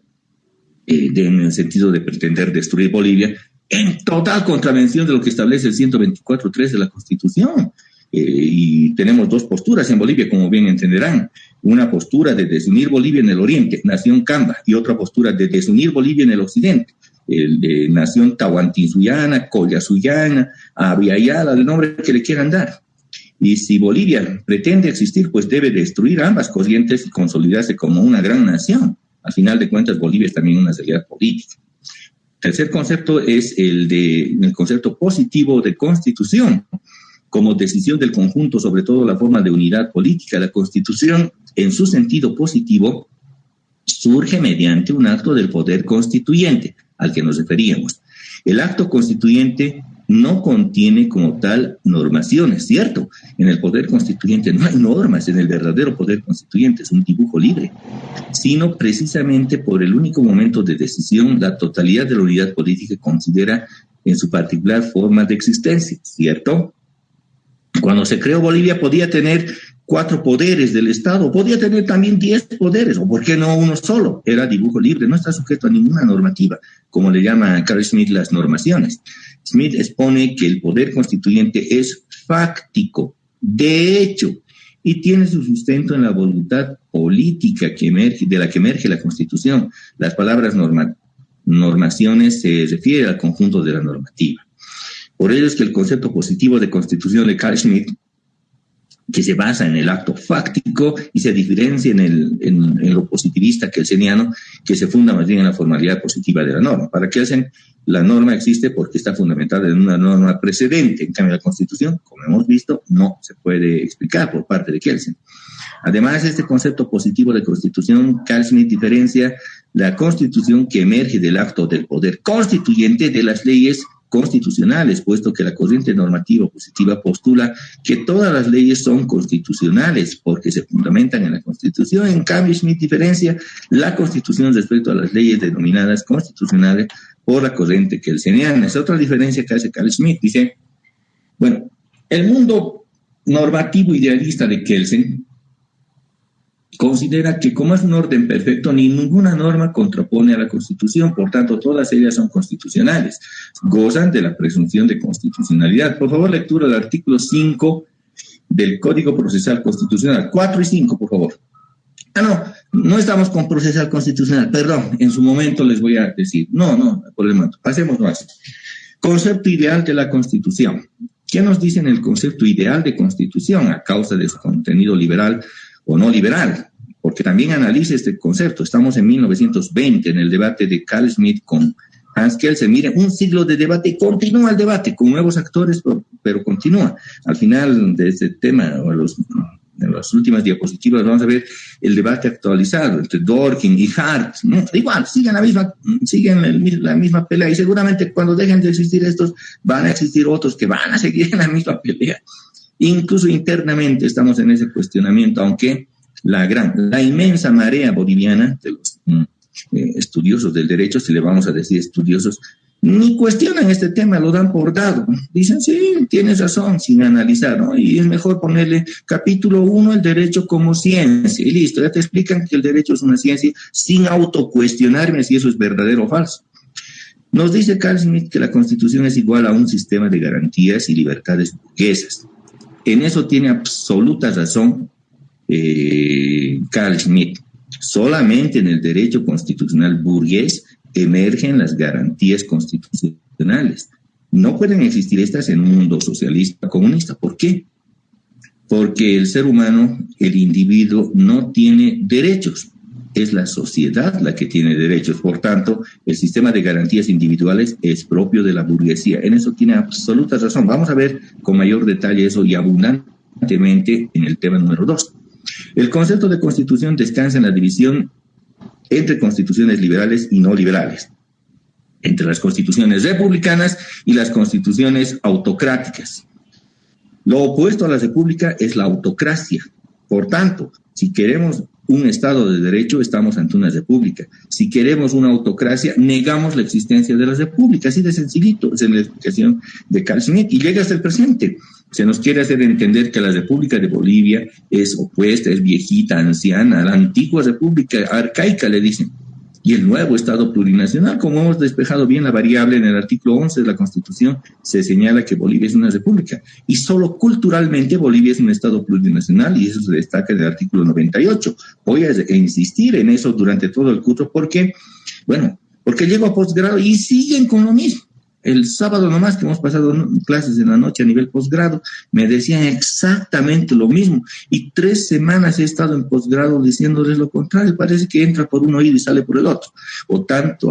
en el sentido de pretender destruir Bolivia, en total contravención de lo que establece el 124.3 de la Constitución. Y tenemos dos posturas en Bolivia, como bien entenderán. Una postura de desunir Bolivia en el oriente, nación Camba, y otra postura de desunir Bolivia en el occidente, el de nación Tahuantinsullana, Collasuyana, Aviala, el nombre que le quieran dar. Y si Bolivia pretende existir, pues debe destruir ambas corrientes y consolidarse como una gran nación. Al final de cuentas, Bolivia es también una realidad política. Tercer concepto es el concepto positivo de constitución, como decisión del conjunto, sobre todo la forma de unidad política. La Constitución, en su sentido positivo, surge mediante un acto del poder constituyente, al que nos referíamos. El acto constituyente no contiene como tal normaciones, ¿cierto? En el poder constituyente no hay normas, en el verdadero poder constituyente es un dibujo libre, sino precisamente por el único momento de decisión, la totalidad de la unidad política considera en su particular forma de existencia, ¿cierto? Cuando se creó Bolivia podía tener 4 poderes del Estado, podía tener también 10 poderes, o por qué no uno solo, era dibujo libre, no está sujeto a ninguna normativa, como le llama Carl Schmitt las normaciones. Schmitt expone que el poder constituyente es fáctico, de hecho, y tiene su sustento en la voluntad política de la que emerge la Constitución. Las palabras normaciones se refieren al conjunto de la normativa. Por ello es que el concepto positivo de constitución de Carl Schmitt, que se basa en el acto fáctico y se diferencia en lo positivista kelseniano, que se funda más bien en la formalidad positiva de la norma. Para Kelsen, la norma existe porque está fundamentada en una norma precedente. En cambio, la Constitución, como hemos visto, no se puede explicar por parte de Kelsen. Además, este concepto positivo de constitución, Carl Schmitt diferencia la Constitución que emerge del acto del poder constituyente de las leyes constitucionales, puesto que la corriente normativa positiva postula que todas las leyes son constitucionales porque se fundamentan en la Constitución. En cambio, Schmitt diferencia la Constitución respecto a las leyes denominadas constitucionales por la corriente kelseniana. Es otra diferencia que hace Carl Schmitt. Dice, bueno, el mundo normativo idealista de Kelsen considera que como es un orden perfecto, ninguna norma contrapone a la Constitución, por tanto, todas ellas son constitucionales, gozan de la presunción de constitucionalidad. Por favor, lectura del artículo 5 del Código Procesal Constitucional, 4 y 5, por favor. No estamos con procesal constitucional, perdón, en su momento les voy a decir, no, por el momento, pasemos más. Concepto ideal de la Constitución. ¿Qué nos dice en el concepto ideal de Constitución a causa de su contenido liberal o no liberal? Porque también analice este concepto. Estamos en 1920, en el debate de Carl Schmitt con Hans Kelsen. Miren, un siglo de debate y continúa el debate con nuevos actores, pero continúa. Al final de este tema, en las últimas diapositivas, vamos a ver el debate actualizado entre Dworkin y Hart. Igual, siguen la misma pelea, y seguramente cuando dejen de existir estos, van a existir otros que van a seguir en la misma pelea. Incluso internamente estamos en ese cuestionamiento, aunque la inmensa marea boliviana de los estudiosos del derecho, si le vamos a decir estudiosos, ni cuestionan este tema, lo dan por dado. Dicen, sí, tienes razón, sin analizar, ¿no? Y es mejor ponerle capítulo 1, el derecho como ciencia, y listo, ya te explican que el derecho es una ciencia sin autocuestionarme si eso es verdadero o falso. Nos dice Carl Schmitt que la Constitución es igual a un sistema de garantías y libertades burguesas. En eso tiene absoluta razón Carl Schmitt. Solamente en el derecho constitucional burgués emergen las garantías constitucionales. No pueden existir estas en un mundo socialista, comunista. ¿Por qué? Porque el ser humano, el individuo, no tiene derechos. Es la sociedad la que tiene derechos. Por tanto, el sistema de garantías individuales es propio de la burguesía. En eso tiene absoluta razón. Vamos a ver con mayor detalle eso y abundantemente en el tema número 2. El concepto de constitución descansa en la división entre constituciones liberales y no liberales, entre las constituciones republicanas y las constituciones autocráticas. Lo opuesto a la república es la autocracia. Por tanto, si queremos un Estado de Derecho, estamos ante una república. Si queremos una autocracia, negamos la existencia de la república. Así de sencillito, es en la explicación de Carl Schmitt. Y llega hasta el presente. Se nos quiere hacer entender que la República de Bolivia es opuesta, es viejita, anciana, a la antigua república arcaica, le dicen. Y el nuevo Estado plurinacional, como hemos despejado bien la variable en el artículo 11 de la Constitución, se señala que Bolivia es una república. Y solo culturalmente Bolivia es un Estado plurinacional, y eso se destaca en el artículo 98. Voy a insistir en eso durante todo el curso porque llego a posgrado y siguen con lo mismo. El sábado nomás que hemos pasado clases en la noche a nivel posgrado, me decían exactamente lo mismo. Y 3 semanas he estado en posgrado diciéndoles lo contrario. Parece que entra por un oído y sale por el otro.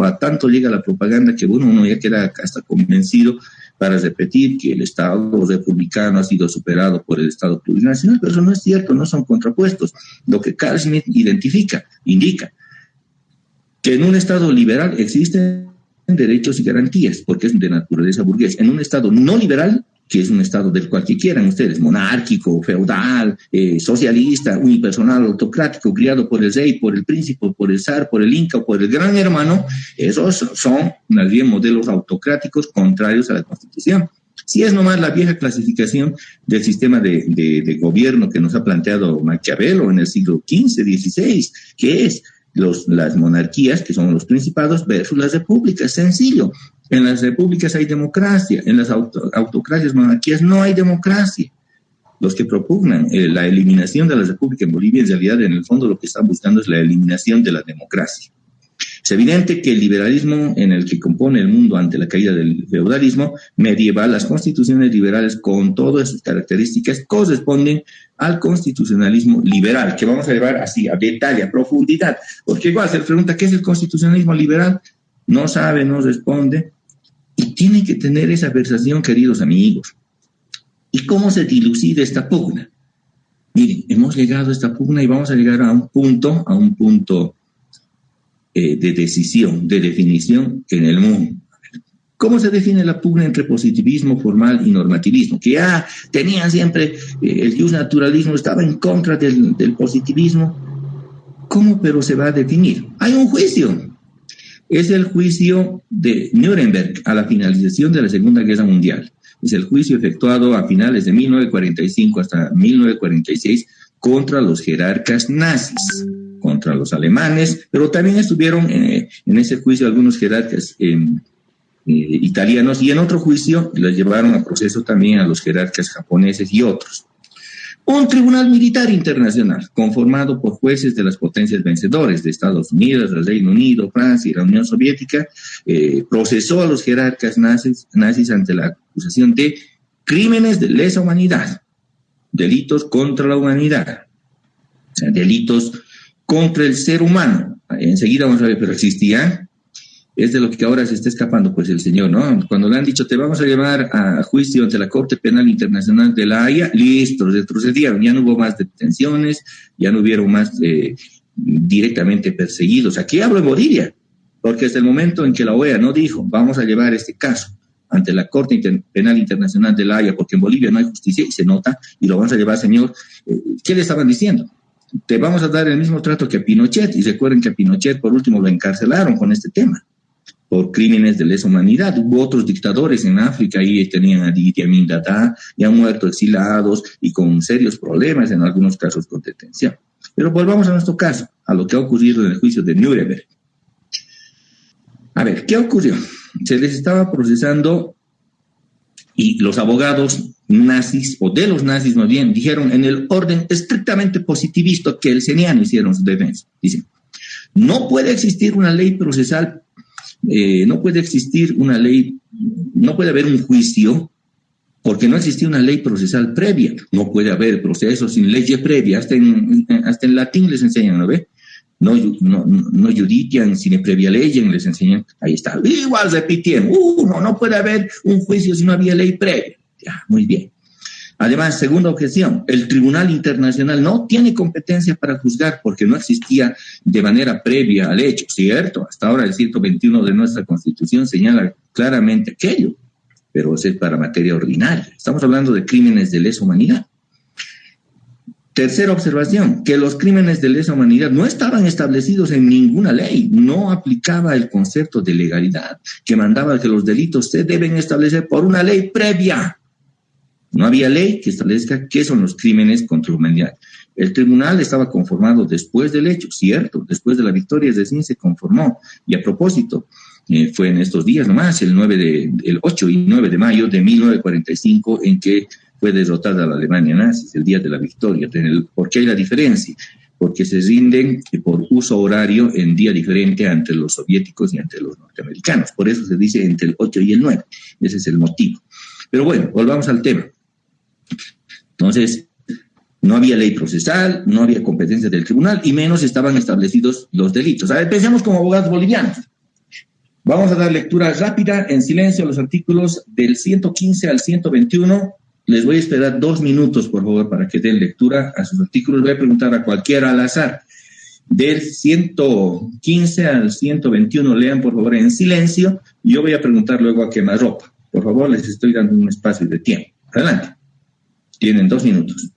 A tanto llega la propaganda que uno ya queda hasta convencido para repetir que el Estado republicano ha sido superado por el Estado plurinacional. Pero eso no es cierto, no son contrapuestos. Lo que Carl Schmitt indica que en un Estado liberal existen derechos y garantías, porque es de naturaleza burguesa. En un Estado no liberal, que es un Estado del cual que quieran ustedes, monárquico, feudal, socialista, unipersonal, autocrático, criado por el rey, por el príncipe, por el zar, por el inca o por el gran hermano, esos son más bien modelos autocráticos contrarios a la Constitución. Si es nomás la vieja clasificación del sistema de gobierno que nos ha planteado Maquiavelo en el siglo XV, XVI, que es las monarquías, que son los principados, versus las repúblicas. Sencillo. En las repúblicas hay democracia, en las autocracias, monarquías, no hay democracia. Los que propugnan la eliminación de la república en Bolivia, en realidad, en el fondo, lo que están buscando es la eliminación de la democracia. Es evidente que el liberalismo en el que compone el mundo ante la caída del feudalismo medieval, las constituciones liberales con todas sus características corresponden al constitucionalismo liberal, que vamos a llevar así, a detalle, a profundidad, porque igual se le pregunta ¿qué es el constitucionalismo liberal? No sabe, no responde, y tiene que tener esa versación, queridos amigos. ¿Y cómo se dilucida esta pugna? Miren, hemos llegado a esta pugna y vamos a llegar a un punto de decisión, de definición en el mundo. ¿Cómo se define la pugna entre positivismo formal y normativismo? Que ya tenían siempre el justnaturalismo, estaba en contra del positivismo. ¿Cómo pero se va a definir? Hay un juicio. Es el juicio de Nuremberg a la finalización de la Segunda Guerra Mundial. Es el juicio efectuado a finales de 1945 hasta 1946 contra los jerarcas nazis, contra los alemanes, pero también estuvieron en ese juicio algunos jerarcas italianos, y en otro juicio los llevaron a proceso también a los jerarcas japoneses y otros. Un tribunal militar internacional conformado por jueces de las potencias vencedoras de Estados Unidos, el Reino Unido, Francia y la Unión Soviética, procesó a los jerarcas nazis ante la acusación de crímenes de lesa humanidad, delitos contra la humanidad, o sea, delitos contra el ser humano. Enseguida vamos a ver, pero existían. Es de lo que ahora se está escapando, pues, el señor, ¿no? Cuando le han dicho, te vamos a llevar a juicio ante la Corte Penal Internacional de la Haya, listo, retrocedieron, ya no hubo más detenciones, ya no hubieron más directamente perseguidos. Aquí hablo en Bolivia, porque hasta el momento en que la OEA no dijo, vamos a llevar este caso ante la Corte Penal Internacional de La Haya, porque en Bolivia no hay justicia y se nota, y lo vamos a llevar, señor. ¿Qué le estaban diciendo? Te vamos a dar el mismo trato que a Pinochet, y recuerden que a Pinochet por último lo encarcelaron con este tema, por crímenes de lesa humanidad. Hubo otros dictadores en África, ahí tenían a Idi Amin Dada, y han muerto exilados y con serios problemas, en algunos casos con detención. Pero volvamos a nuestro caso, a lo que ha ocurrido en el juicio de Nuremberg. A ver, ¿qué ocurrió? Se les estaba procesando y los abogados nazis, o de los nazis más bien, dijeron en el orden estrictamente positivista que el Seniano hicieron su defensa. Dicen, no puede existir una ley procesal, no puede existir una ley, no puede haber un juicio porque no existía una ley procesal previa. No puede haber proceso sin ley previa, hasta en latín les enseñan, ¿no ve? No judician sine previa legem, les enseñan, ahí está, igual repitieron, no puede haber un juicio si no había ley previa. Ya, muy bien. Además, segunda objeción, el Tribunal Internacional no tiene competencia para juzgar porque no existía de manera previa al hecho, ¿cierto? Hasta ahora el 121 de nuestra Constitución señala claramente aquello, pero eso es para materia ordinaria. Estamos hablando de crímenes de lesa humanidad. Tercera observación, que los crímenes de lesa humanidad no estaban establecidos en ninguna ley, no aplicaba el concepto de legalidad, que mandaba que los delitos se deben establecer por una ley previa. No había ley que establezca qué son los crímenes contra la humanidad. El tribunal estaba conformado después del hecho, cierto, después de la victoria recién se conformó. Y a propósito, fue en estos días nomás, el 8 y 9 de mayo de 1945, en que fue derrotada la Alemania nazi, el día de la victoria. ¿Por qué hay la diferencia? Porque se rinden por uso horario en día diferente ante los soviéticos y ante los norteamericanos. Por eso se dice entre el 8 y el 9. Ese es el motivo. Pero bueno, volvamos al tema. Entonces, no había ley procesal, no había competencia del tribunal y menos estaban establecidos los delitos. A ver, pensemos como abogados bolivianos. Vamos a dar lectura rápida, en silencio, a los artículos del 115 al 121. Les voy a esperar 2 minutos, por favor, para que den lectura a sus artículos. Voy a preguntar a cualquiera al azar. Del 115 al 121, lean, por favor, en silencio. Y yo voy a preguntar luego a quemarropa. Por favor, les estoy dando un espacio de tiempo. Adelante. Tienen 2 minutos.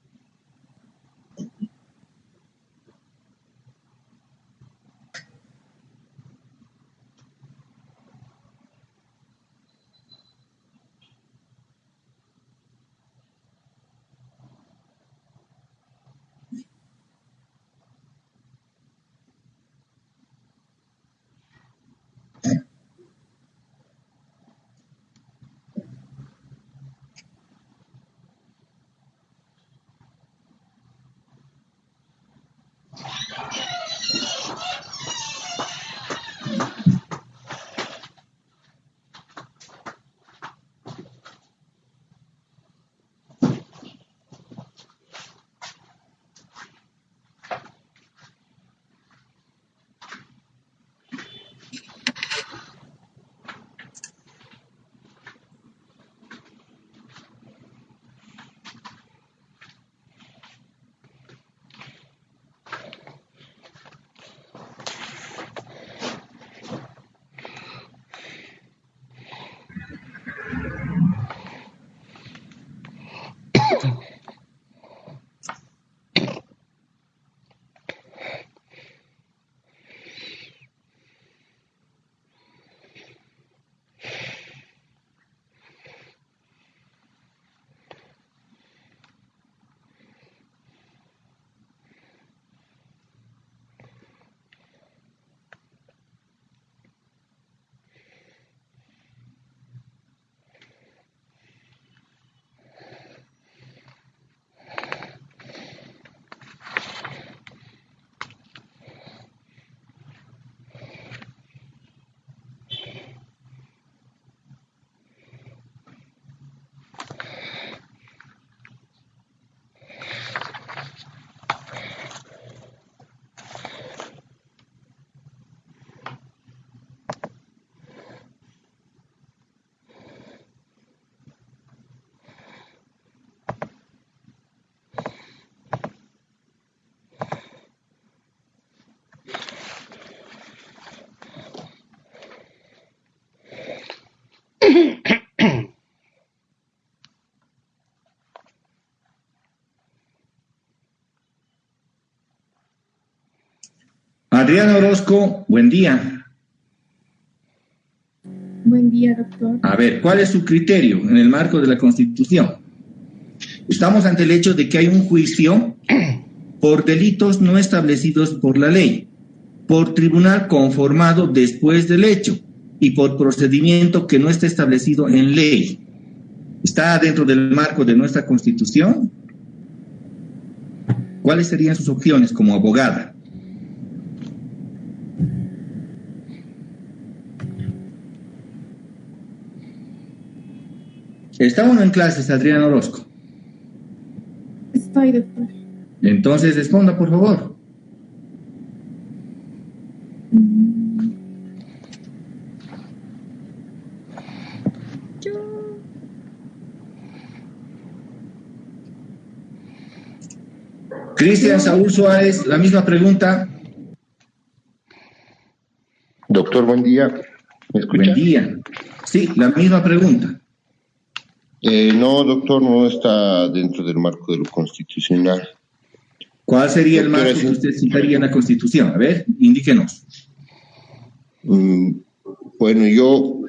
Adriana Orozco, buen día. Buen día, doctor. A ver, ¿cuál es su criterio en el marco de la Constitución? Estamos ante el hecho de que hay un juicio por delitos no establecidos por la ley, por tribunal conformado después del hecho y por procedimiento que no está establecido en ley. ¿Está dentro del marco de nuestra Constitución? ¿Cuáles serían sus opciones como abogada? ¿Está uno en clases, Adriana Orozco? Estoy, doctor. Entonces responda, por favor. Cristian Saúl Suárez, la misma pregunta. Doctor, buen día. ¿Me escucha? Buen día. Sí, la misma pregunta. No, doctor, no está dentro del marco de lo constitucional. ¿Cuál sería el Doctora, marco sí. que usted citaría en la Constitución? A ver, indíquenos. Bueno, yo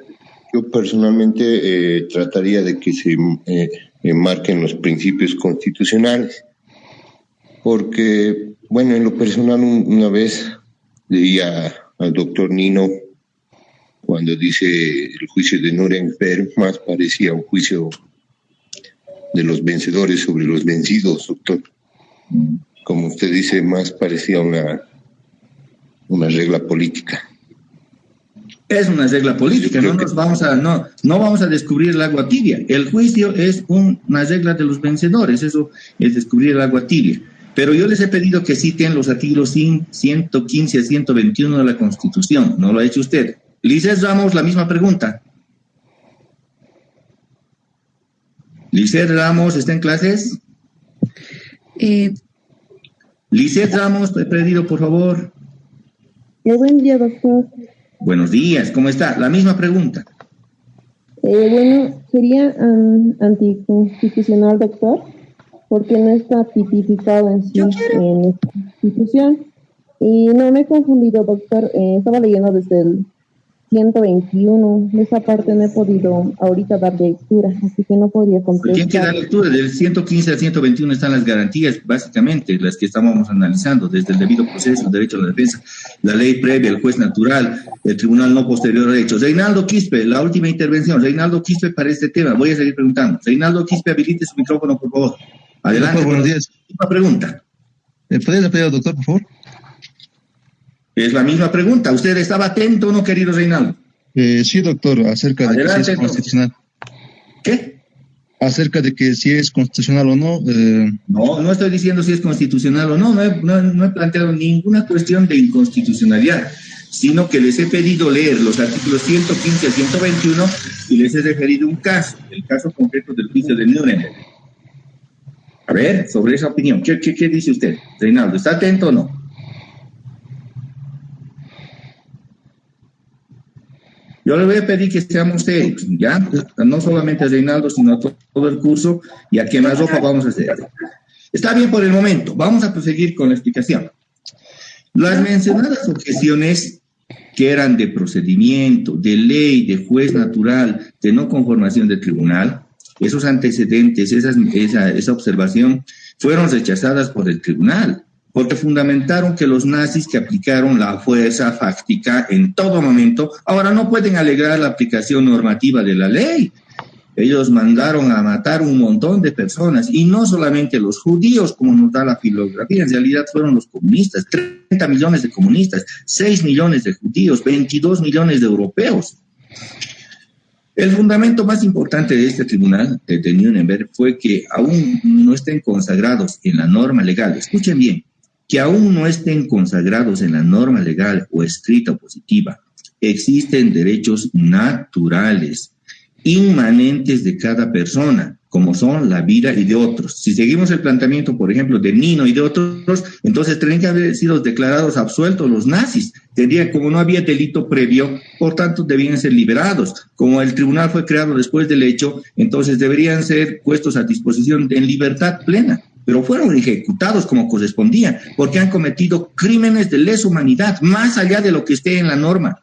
personalmente trataría de que se enmarquen los principios constitucionales, porque, bueno, en lo personal una vez leía al doctor Nino cuando dice el juicio de Nuremberg más parecía un juicio de los vencedores sobre los vencidos, doctor. Como usted dice, más parecía una regla política. Es una regla política, no vamos a descubrir el agua tibia. El juicio es una regla de los vencedores, eso es descubrir el agua tibia. Pero yo les he pedido que citen los artículos 115 a 121 de la Constitución, no lo ha hecho usted. Lizeth Ramos, la misma pregunta. Lizeth Ramos, ¿está en clases? Lizeth Ramos, he pedido, por favor. Buen día, doctor. Buenos días, ¿cómo está? La misma pregunta. Bueno, sería anticonstitucional, doctor, porque no está tipificado en sí en esta Constitución. Y no me he confundido, doctor. Estaba leyendo desde el 121. De esa parte no he podido ahorita dar lectura, así que no podría completar. ¿Quién quiere dar lectura? Del 115 al 121 están las garantías, básicamente, las que estábamos analizando, desde el debido proceso, el derecho a la defensa, la ley previa, el juez natural, el tribunal no posterior a hechos. Reinaldo Quispe, la última intervención. Reinaldo Quispe para este tema. Voy a seguir preguntando. Reinaldo Quispe, habilite su micrófono, por favor. Adelante. Doctor, buenos días. Última pregunta. ¿Podría pedir al doctor, por favor? Es la misma pregunta. ¿Usted estaba atento o no, querido Reinaldo? Sí, doctor, acerca de Adelante, que si es constitucional. ¿Qué? Acerca de que si es constitucional o no. No estoy diciendo si es constitucional o no. No he planteado ninguna cuestión de inconstitucionalidad, sino que les he pedido leer los artículos 115 al 121 y les he referido un caso, el caso concreto del juicio de Nuremberg. A ver, sobre esa opinión, ¿qué dice usted, Reinaldo? ¿Está atento o no? Yo le voy a pedir que seamos serios, ¿ya? No solamente a Reinaldo, sino a todo el curso, y a quien más ropa vamos a hacer. Está bien por el momento, vamos a proseguir con la explicación. Las mencionadas objeciones que eran de procedimiento, de ley, de juez natural, de no conformación del tribunal, esos antecedentes, esa observación, fueron rechazadas por el tribunal, porque fundamentaron que los nazis que aplicaron la fuerza fáctica en todo momento, ahora no pueden alegar la aplicación normativa de la ley. Ellos mandaron a matar un montón de personas, y no solamente los judíos, como nos da la filografía, en realidad fueron los comunistas, 30 millones de comunistas, 6 millones de judíos, 22 millones de europeos. El fundamento más importante de este tribunal, de Nuremberg, fue que aún no estén consagrados en la norma legal, escuchen bien, que aún no estén consagrados en la norma legal o escrita o positiva, existen derechos naturales, inmanentes de cada persona, como son la vida y de otros. Si seguimos el planteamiento, por ejemplo, de Nino y de otros, entonces tendrían que haber sido declarados absueltos los nazis. Como no había delito previo, por tanto debían ser liberados. Como el tribunal fue creado después del hecho, entonces deberían ser puestos a disposición en libertad plena. pero fueron ejecutados como correspondía, porque han cometido crímenes de lesa humanidad, más allá de lo que esté en la norma.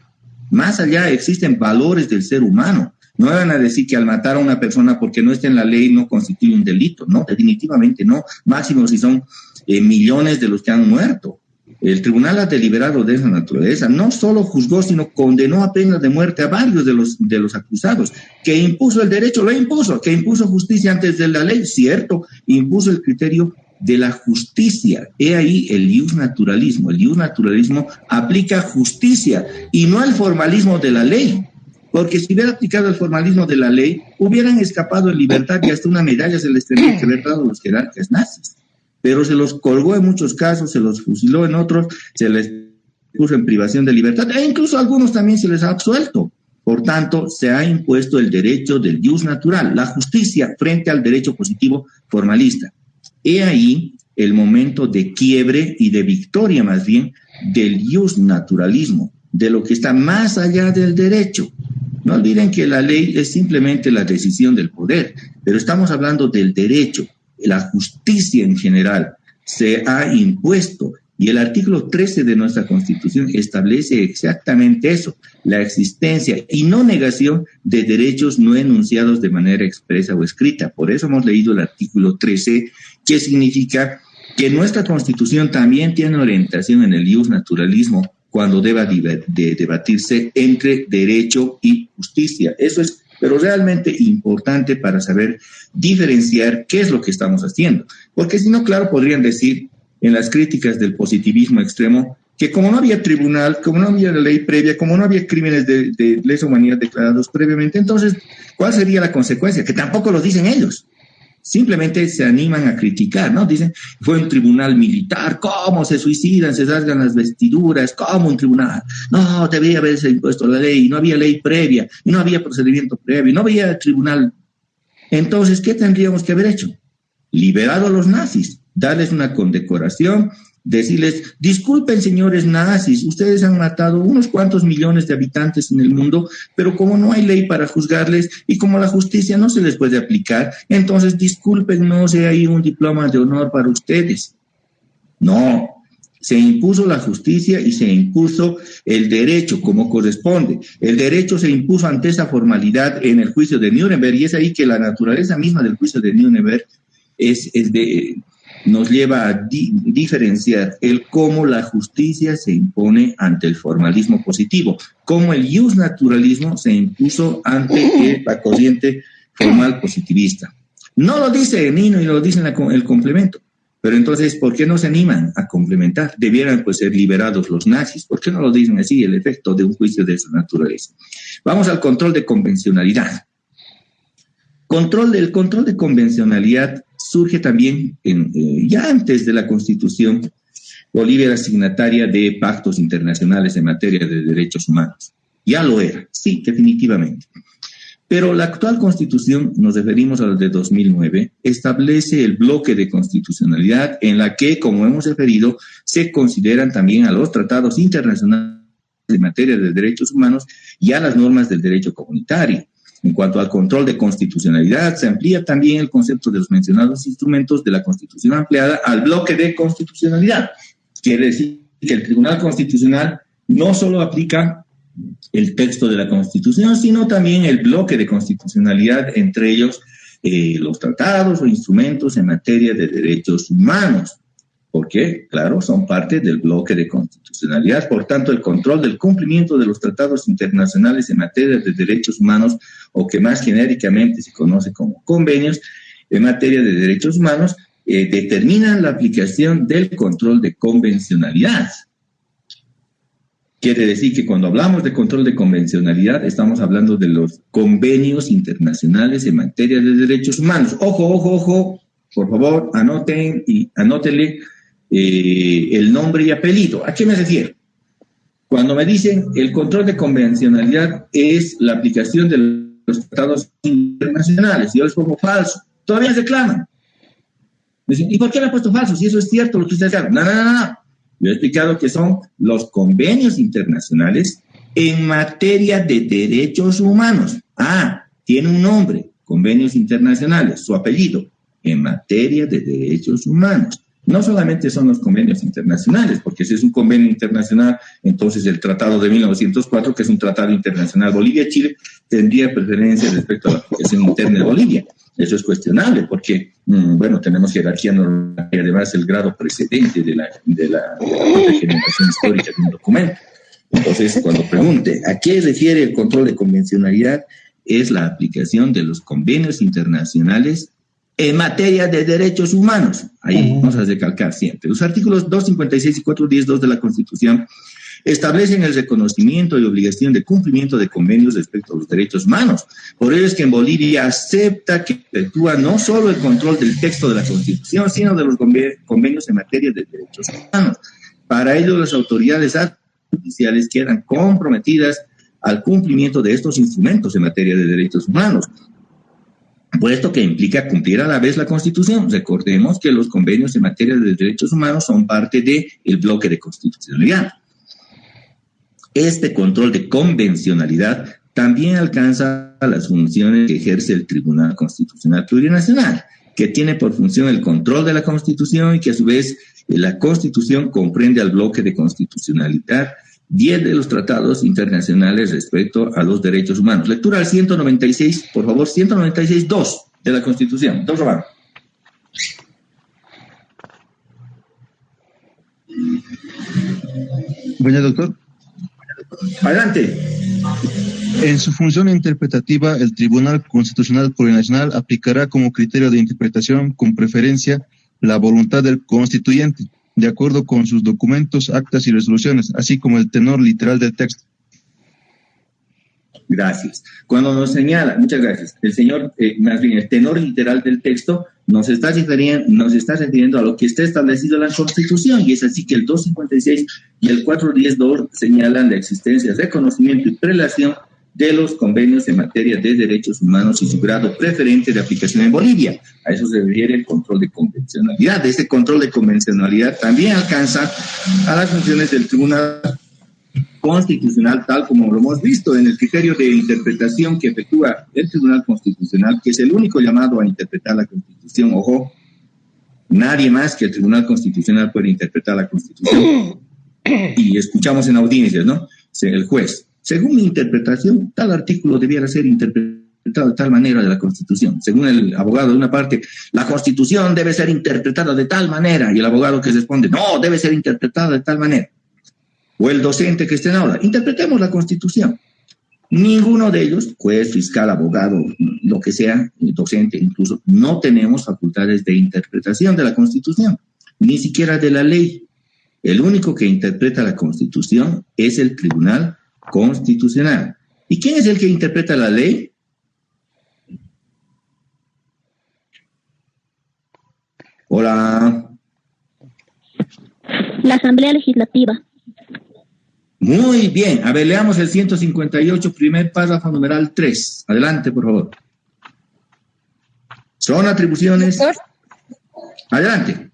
Más allá existen valores del ser humano. No van a decir que al matar a una persona porque no está en la ley no constituye un delito. No, definitivamente no. Máximo si son millones de los que han muerto. El tribunal ha deliberado de esa naturaleza. No solo juzgó, sino condenó a pena de muerte a varios de los acusados. Que impuso el derecho, lo impuso. Que impuso justicia antes de la ley, cierto. Impuso el criterio de la justicia. He ahí el iusnaturalismo. El iusnaturalismo aplica justicia y no el formalismo de la ley. Porque si hubiera aplicado el formalismo de la ley, hubieran escapado en libertad y hasta una medalla se les tendría que haber dado a los jerarcas nazis. Pero se los colgó en muchos casos, se los fusiló en otros, se les puso en privación de libertad, e incluso a algunos también se les ha absuelto. Por tanto, se ha impuesto el derecho del ius natural, la justicia frente al derecho positivo formalista. He ahí el momento de quiebre y de victoria, más bien, del iusnaturalismo, de lo que está más allá del derecho. No olviden que la ley es simplemente la decisión del poder, pero estamos hablando del derecho. La justicia en general se ha impuesto y el artículo 13 de nuestra Constitución establece exactamente eso, la existencia y no negación de derechos no enunciados de manera expresa o escrita. Por eso hemos leído el artículo 13, que significa que nuestra Constitución también tiene orientación en el iusnaturalismo cuando deba de debatirse entre derecho y justicia. Eso es pero realmente importante para saber diferenciar qué es lo que estamos haciendo. Porque si no, claro, podrían decir en las críticas del positivismo extremo que como no había tribunal, como no había ley previa, como no había crímenes de lesa humanidad declarados previamente, entonces, ¿cuál sería la consecuencia? Que tampoco lo dicen ellos. Simplemente se animan a criticar, ¿no? Dicen, fue un tribunal militar, ¿cómo se suicidan, se rasgan las vestiduras? ¿Cómo un tribunal? No, debería haberse impuesto la ley, no había ley previa, no había procedimiento previo, no había tribunal. Entonces, ¿qué tendríamos que haber hecho? Liberado a los nazis, darles una condecoración, decirles, disculpen señores nazis, ustedes han matado unos cuantos millones de habitantes en el mundo, pero como no hay ley para juzgarles y como la justicia no se les puede aplicar, entonces disculpen, no sea ahí un diploma de honor para ustedes. No, se impuso la justicia y se impuso el derecho como corresponde. El derecho se impuso ante esa formalidad en el juicio de Nuremberg y es ahí que la naturaleza misma del juicio de Nuremberg nos lleva a diferenciar el cómo la justicia se impone ante el formalismo positivo, cómo el iusnaturalismo se impuso ante la corriente formal positivista. No lo dice Nino y lo dice en el complemento, pero entonces, ¿por qué no se animan a complementar? Debieran pues ser liberados los nazis, ¿por qué no lo dicen así? El efecto de un juicio de esa naturaleza. Vamos al control de convencionalidad. El control de convencionalidad surge también ya antes de la Constitución. Bolivia era signataria de pactos internacionales en materia de derechos humanos. Ya lo era, sí, definitivamente. Pero la actual Constitución, nos referimos a la de 2009, establece el bloque de constitucionalidad en la que, como hemos referido, se consideran también a los tratados internacionales en materia de derechos humanos y a las normas del derecho comunitario. En cuanto al control de constitucionalidad, se amplía también el concepto de los mencionados instrumentos de la Constitución ampliada al bloque de constitucionalidad. Quiere decir que el Tribunal Constitucional no solo aplica el texto de la Constitución, sino también el bloque de constitucionalidad, entre ellos los tratados o instrumentos en materia de derechos humanos. Porque, claro, son parte del bloque de constitucionalidad. Por tanto, el control del cumplimiento de los tratados internacionales en materia de derechos humanos, o que más genéricamente se conoce como convenios en materia de derechos humanos, determinan la aplicación del control de convencionalidad. Quiere decir que cuando hablamos de control de convencionalidad, estamos hablando de los convenios internacionales en materia de derechos humanos. Ojo, por favor, anótenle el nombre y apellido. ¿A qué me refiero? Cuando me dicen el control de convencionalidad es la aplicación de los tratados internacionales, yo les pongo falso, todavía reclaman. Dicen, ¿y por qué le he puesto falso? Si eso es cierto lo que ustedes hagan. No. Yo he explicado que son los convenios internacionales en materia de derechos humanos. Tiene un nombre, convenios internacionales, su apellido. en materia de derechos humanos. No solamente son los convenios internacionales, porque si es un convenio internacional, entonces el Tratado de 1904, que es un tratado internacional Bolivia-Chile, tendría preferencia respecto a la aplicación interna de Bolivia. Eso es cuestionable porque, bueno, tenemos jerarquía normal y además el grado precedente de la generación histórica de un documento. Entonces, cuando pregunte a qué refiere el control de convencionalidad, es la aplicación de los convenios internacionales en materia de derechos humanos. Ahí vamos a recalcar siempre. Los artículos 256 y 410.2 de la Constitución establecen el reconocimiento y obligación de cumplimiento de convenios respecto a los derechos humanos. Por ello es que en Bolivia acepta que efectúa no solo el control del texto de la Constitución, sino de los convenios en materia de derechos humanos. Para ello, las autoridades judiciales quedan comprometidas al cumplimiento de estos instrumentos en materia de derechos humanos, puesto que implica cumplir a la vez la Constitución. Recordemos que los convenios en materia de derechos humanos son parte del bloque de constitucionalidad. Este control de convencionalidad también alcanza las funciones que ejerce el Tribunal Constitucional Plurinacional, que tiene por función el control de la Constitución y que a su vez la Constitución comprende al bloque de constitucionalidad 10 de los tratados internacionales respecto a los derechos humanos. Lectura al 196, por favor, 196.2 de la Constitución. Don Román. Buen día, doctor. Adelante. En su función interpretativa, el Tribunal Constitucional Plurinacional aplicará como criterio de interpretación con preferencia la voluntad del constituyente, de acuerdo con sus documentos, actas y resoluciones, así como el tenor literal del texto. Gracias. Cuando nos señala, muchas gracias, el señor, más bien el tenor literal del texto nos está refiriendo a lo que está establecido en la Constitución, y es así que el 256 y el 410.2 señalan la existencia, reconocimiento y prelación de los convenios en materia de derechos humanos y su grado preferente de aplicación en Bolivia. A eso se refiere el control de convencionalidad. Este control de convencionalidad también alcanza a las funciones del Tribunal Constitucional, tal como lo hemos visto en el criterio de interpretación que efectúa el Tribunal Constitucional, que es el único llamado a interpretar la Constitución. Ojo, nadie más que el Tribunal Constitucional puede interpretar la Constitución. Y escuchamos en audiencias, ¿no? El juez: según mi interpretación, tal artículo debiera ser interpretado de tal manera de la Constitución. Según el abogado de una parte, la Constitución debe ser interpretada de tal manera, y el abogado que responde, no, debe ser interpretada de tal manera. O el docente que esté en aula, interpretemos la Constitución. Ninguno de ellos, juez, fiscal, abogado, lo que sea, docente incluso, no tenemos facultades de interpretación de la Constitución, ni siquiera de la ley. El único que interpreta la Constitución es el Tribunal Constitucional. ¿Y quién es el que interpreta la ley? Hola. La Asamblea Legislativa. Muy bien. A ver, leamos el 158, primer párrafo, numeral 3. Adelante, por favor. Son atribuciones. Doctor. Adelante.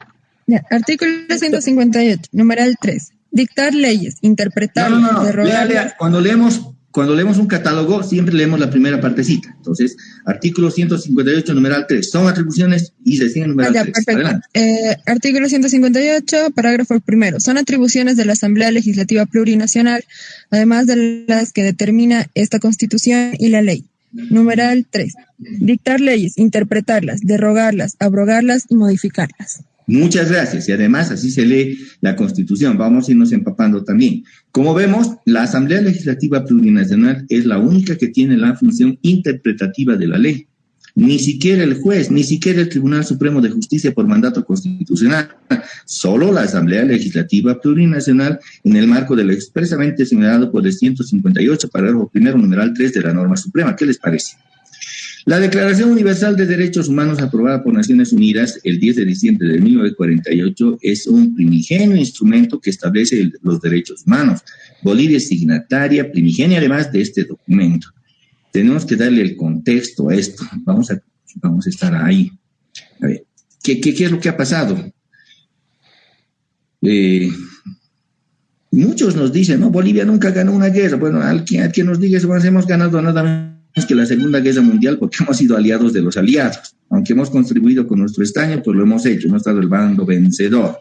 Ya, artículo 158, numeral 3. Dictar leyes, interpretarlas, No. derrogarlas. Lea. Cuando leemos un catálogo, siempre leemos la primera partecita. Entonces, artículo 158, numeral 3. Son atribuciones y recién numeral 3. Perfecto. Adelante. Artículo 158, parágrafo primero. Son atribuciones de la Asamblea Legislativa Plurinacional, además de las que determina esta Constitución y la ley. Numeral 3. Dictar leyes, interpretarlas, derrogarlas, abrogarlas y modificarlas. Muchas gracias. Y además así se lee la Constitución. Vamos a irnos empapando también. Como vemos, la Asamblea Legislativa Plurinacional es la única que tiene la función interpretativa de la ley. Ni siquiera el juez, ni siquiera el Tribunal Supremo de Justicia por mandato constitucional. Solo la Asamblea Legislativa Plurinacional en el marco de lo expresamente señalado por el 158, parágrafo primero, numeral 3 de la norma suprema. ¿Qué les parece? La Declaración Universal de Derechos Humanos aprobada por Naciones Unidas el 10 de diciembre de 1948 es un primigenio instrumento que establece los derechos humanos. Bolivia es signataria primigenia además de este documento. Tenemos que darle el contexto a esto. Vamos a estar ahí. A ver, ¿qué es lo que ha pasado? Muchos nos dicen, no, Bolivia nunca ganó una guerra. Bueno, al quien nos diga eso, hemos ganado nada más que la Segunda Guerra Mundial porque hemos sido aliados de los aliados. Aunque hemos contribuido con nuestro estaño, pues lo hemos hecho, hemos estado el bando vencedor.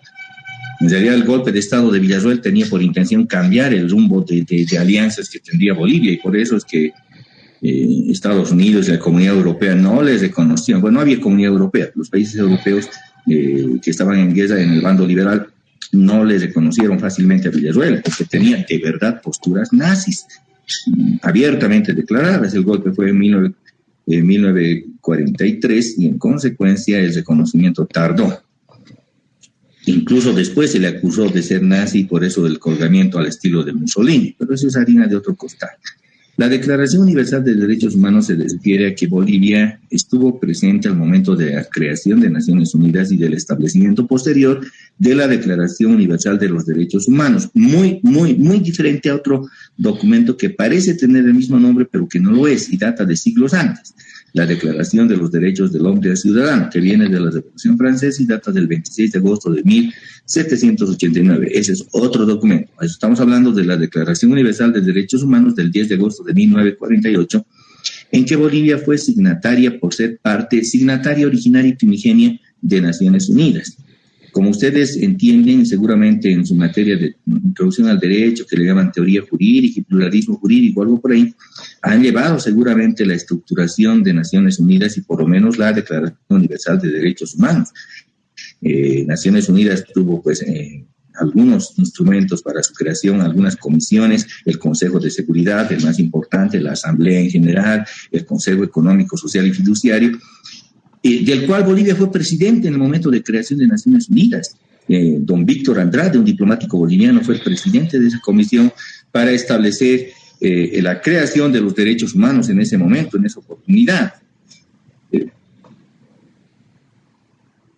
En realidad, el golpe de Estado de Villarroel tenía por intención cambiar el rumbo de alianzas que tendría Bolivia, y por eso es que Estados Unidos y la Comunidad Europea no les reconocían. Bueno, no había Comunidad Europea, los países europeos que estaban en guerra en el bando liberal no les reconocieron fácilmente a Villarroel, porque tenía de verdad posturas nazis abiertamente declaradas. El golpe fue en 1943 y en consecuencia el reconocimiento tardó. Incluso después se le acusó de ser nazi y por eso del colgamiento al estilo de Mussolini, pero eso es harina de otro costal. La Declaración Universal de Derechos Humanos se refiere a que Bolivia estuvo presente al momento de la creación de Naciones Unidas y del establecimiento posterior de la Declaración Universal de los Derechos Humanos. Muy diferente a otro documento que parece tener el mismo nombre, pero que no lo es y data de siglos antes. La Declaración de los Derechos del Hombre y del Ciudadano, que viene de la Revolución Francesa y data del 26 de agosto de 1789. Ese es otro documento. Estamos hablando de la Declaración Universal de Derechos Humanos del 10 de agosto de 1948, en que Bolivia fue signataria por ser signataria originaria y primigenia de Naciones Unidas. Como ustedes entienden, seguramente en su materia de introducción al derecho, que le llaman teoría jurídica y pluralismo jurídico, algo por ahí, han llevado seguramente la estructuración de Naciones Unidas y por lo menos la Declaración Universal de Derechos Humanos. Naciones Unidas tuvo pues algunos instrumentos para su creación, algunas comisiones, el Consejo de Seguridad, el más importante, la Asamblea en general, el Consejo Económico, Social y Fiduciario, del cual Bolivia fue presidente en el momento de creación de Naciones Unidas. Don Víctor Andrade, un diplomático boliviano, fue el presidente de esa comisión para establecer la creación de los derechos humanos en ese momento, en esa oportunidad.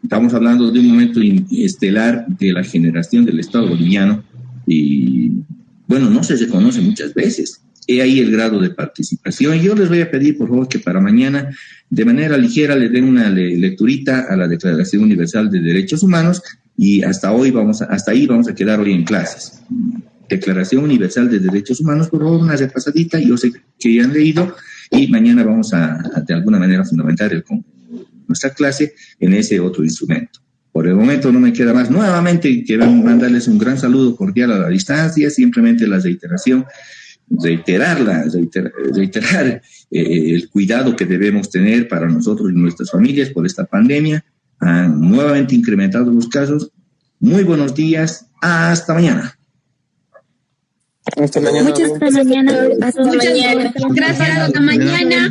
Estamos hablando de un momento estelar de la generación del Estado boliviano y, bueno, no se reconoce muchas veces. He ahí el grado de participación. Yo les voy a pedir, por favor, que para mañana, de manera ligera, le den una lecturita a la Declaración Universal de Derechos Humanos y hasta ahí vamos a quedar hoy en clases. Declaración Universal de Derechos Humanos, por favor, una repasadita. Yo sé que ya han leído y mañana vamos a de alguna manera, fundamentar nuestra clase en ese otro instrumento. Por el momento no me queda más. Nuevamente quiero mandarles un gran saludo cordial a la distancia, simplemente la reiterar el cuidado que debemos tener para nosotros y nuestras familias por esta pandemia. Han nuevamente incrementado los casos. Muy buenos días. Hasta mañana. Hasta mañana. Muchas mañana. Hasta mañana. Gracias. Hasta mañana.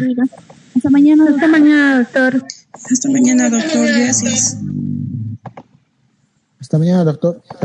Hasta mañana. Hasta mañana, doctor. Hasta mañana, doctor. Gracias. Hasta mañana, doctor.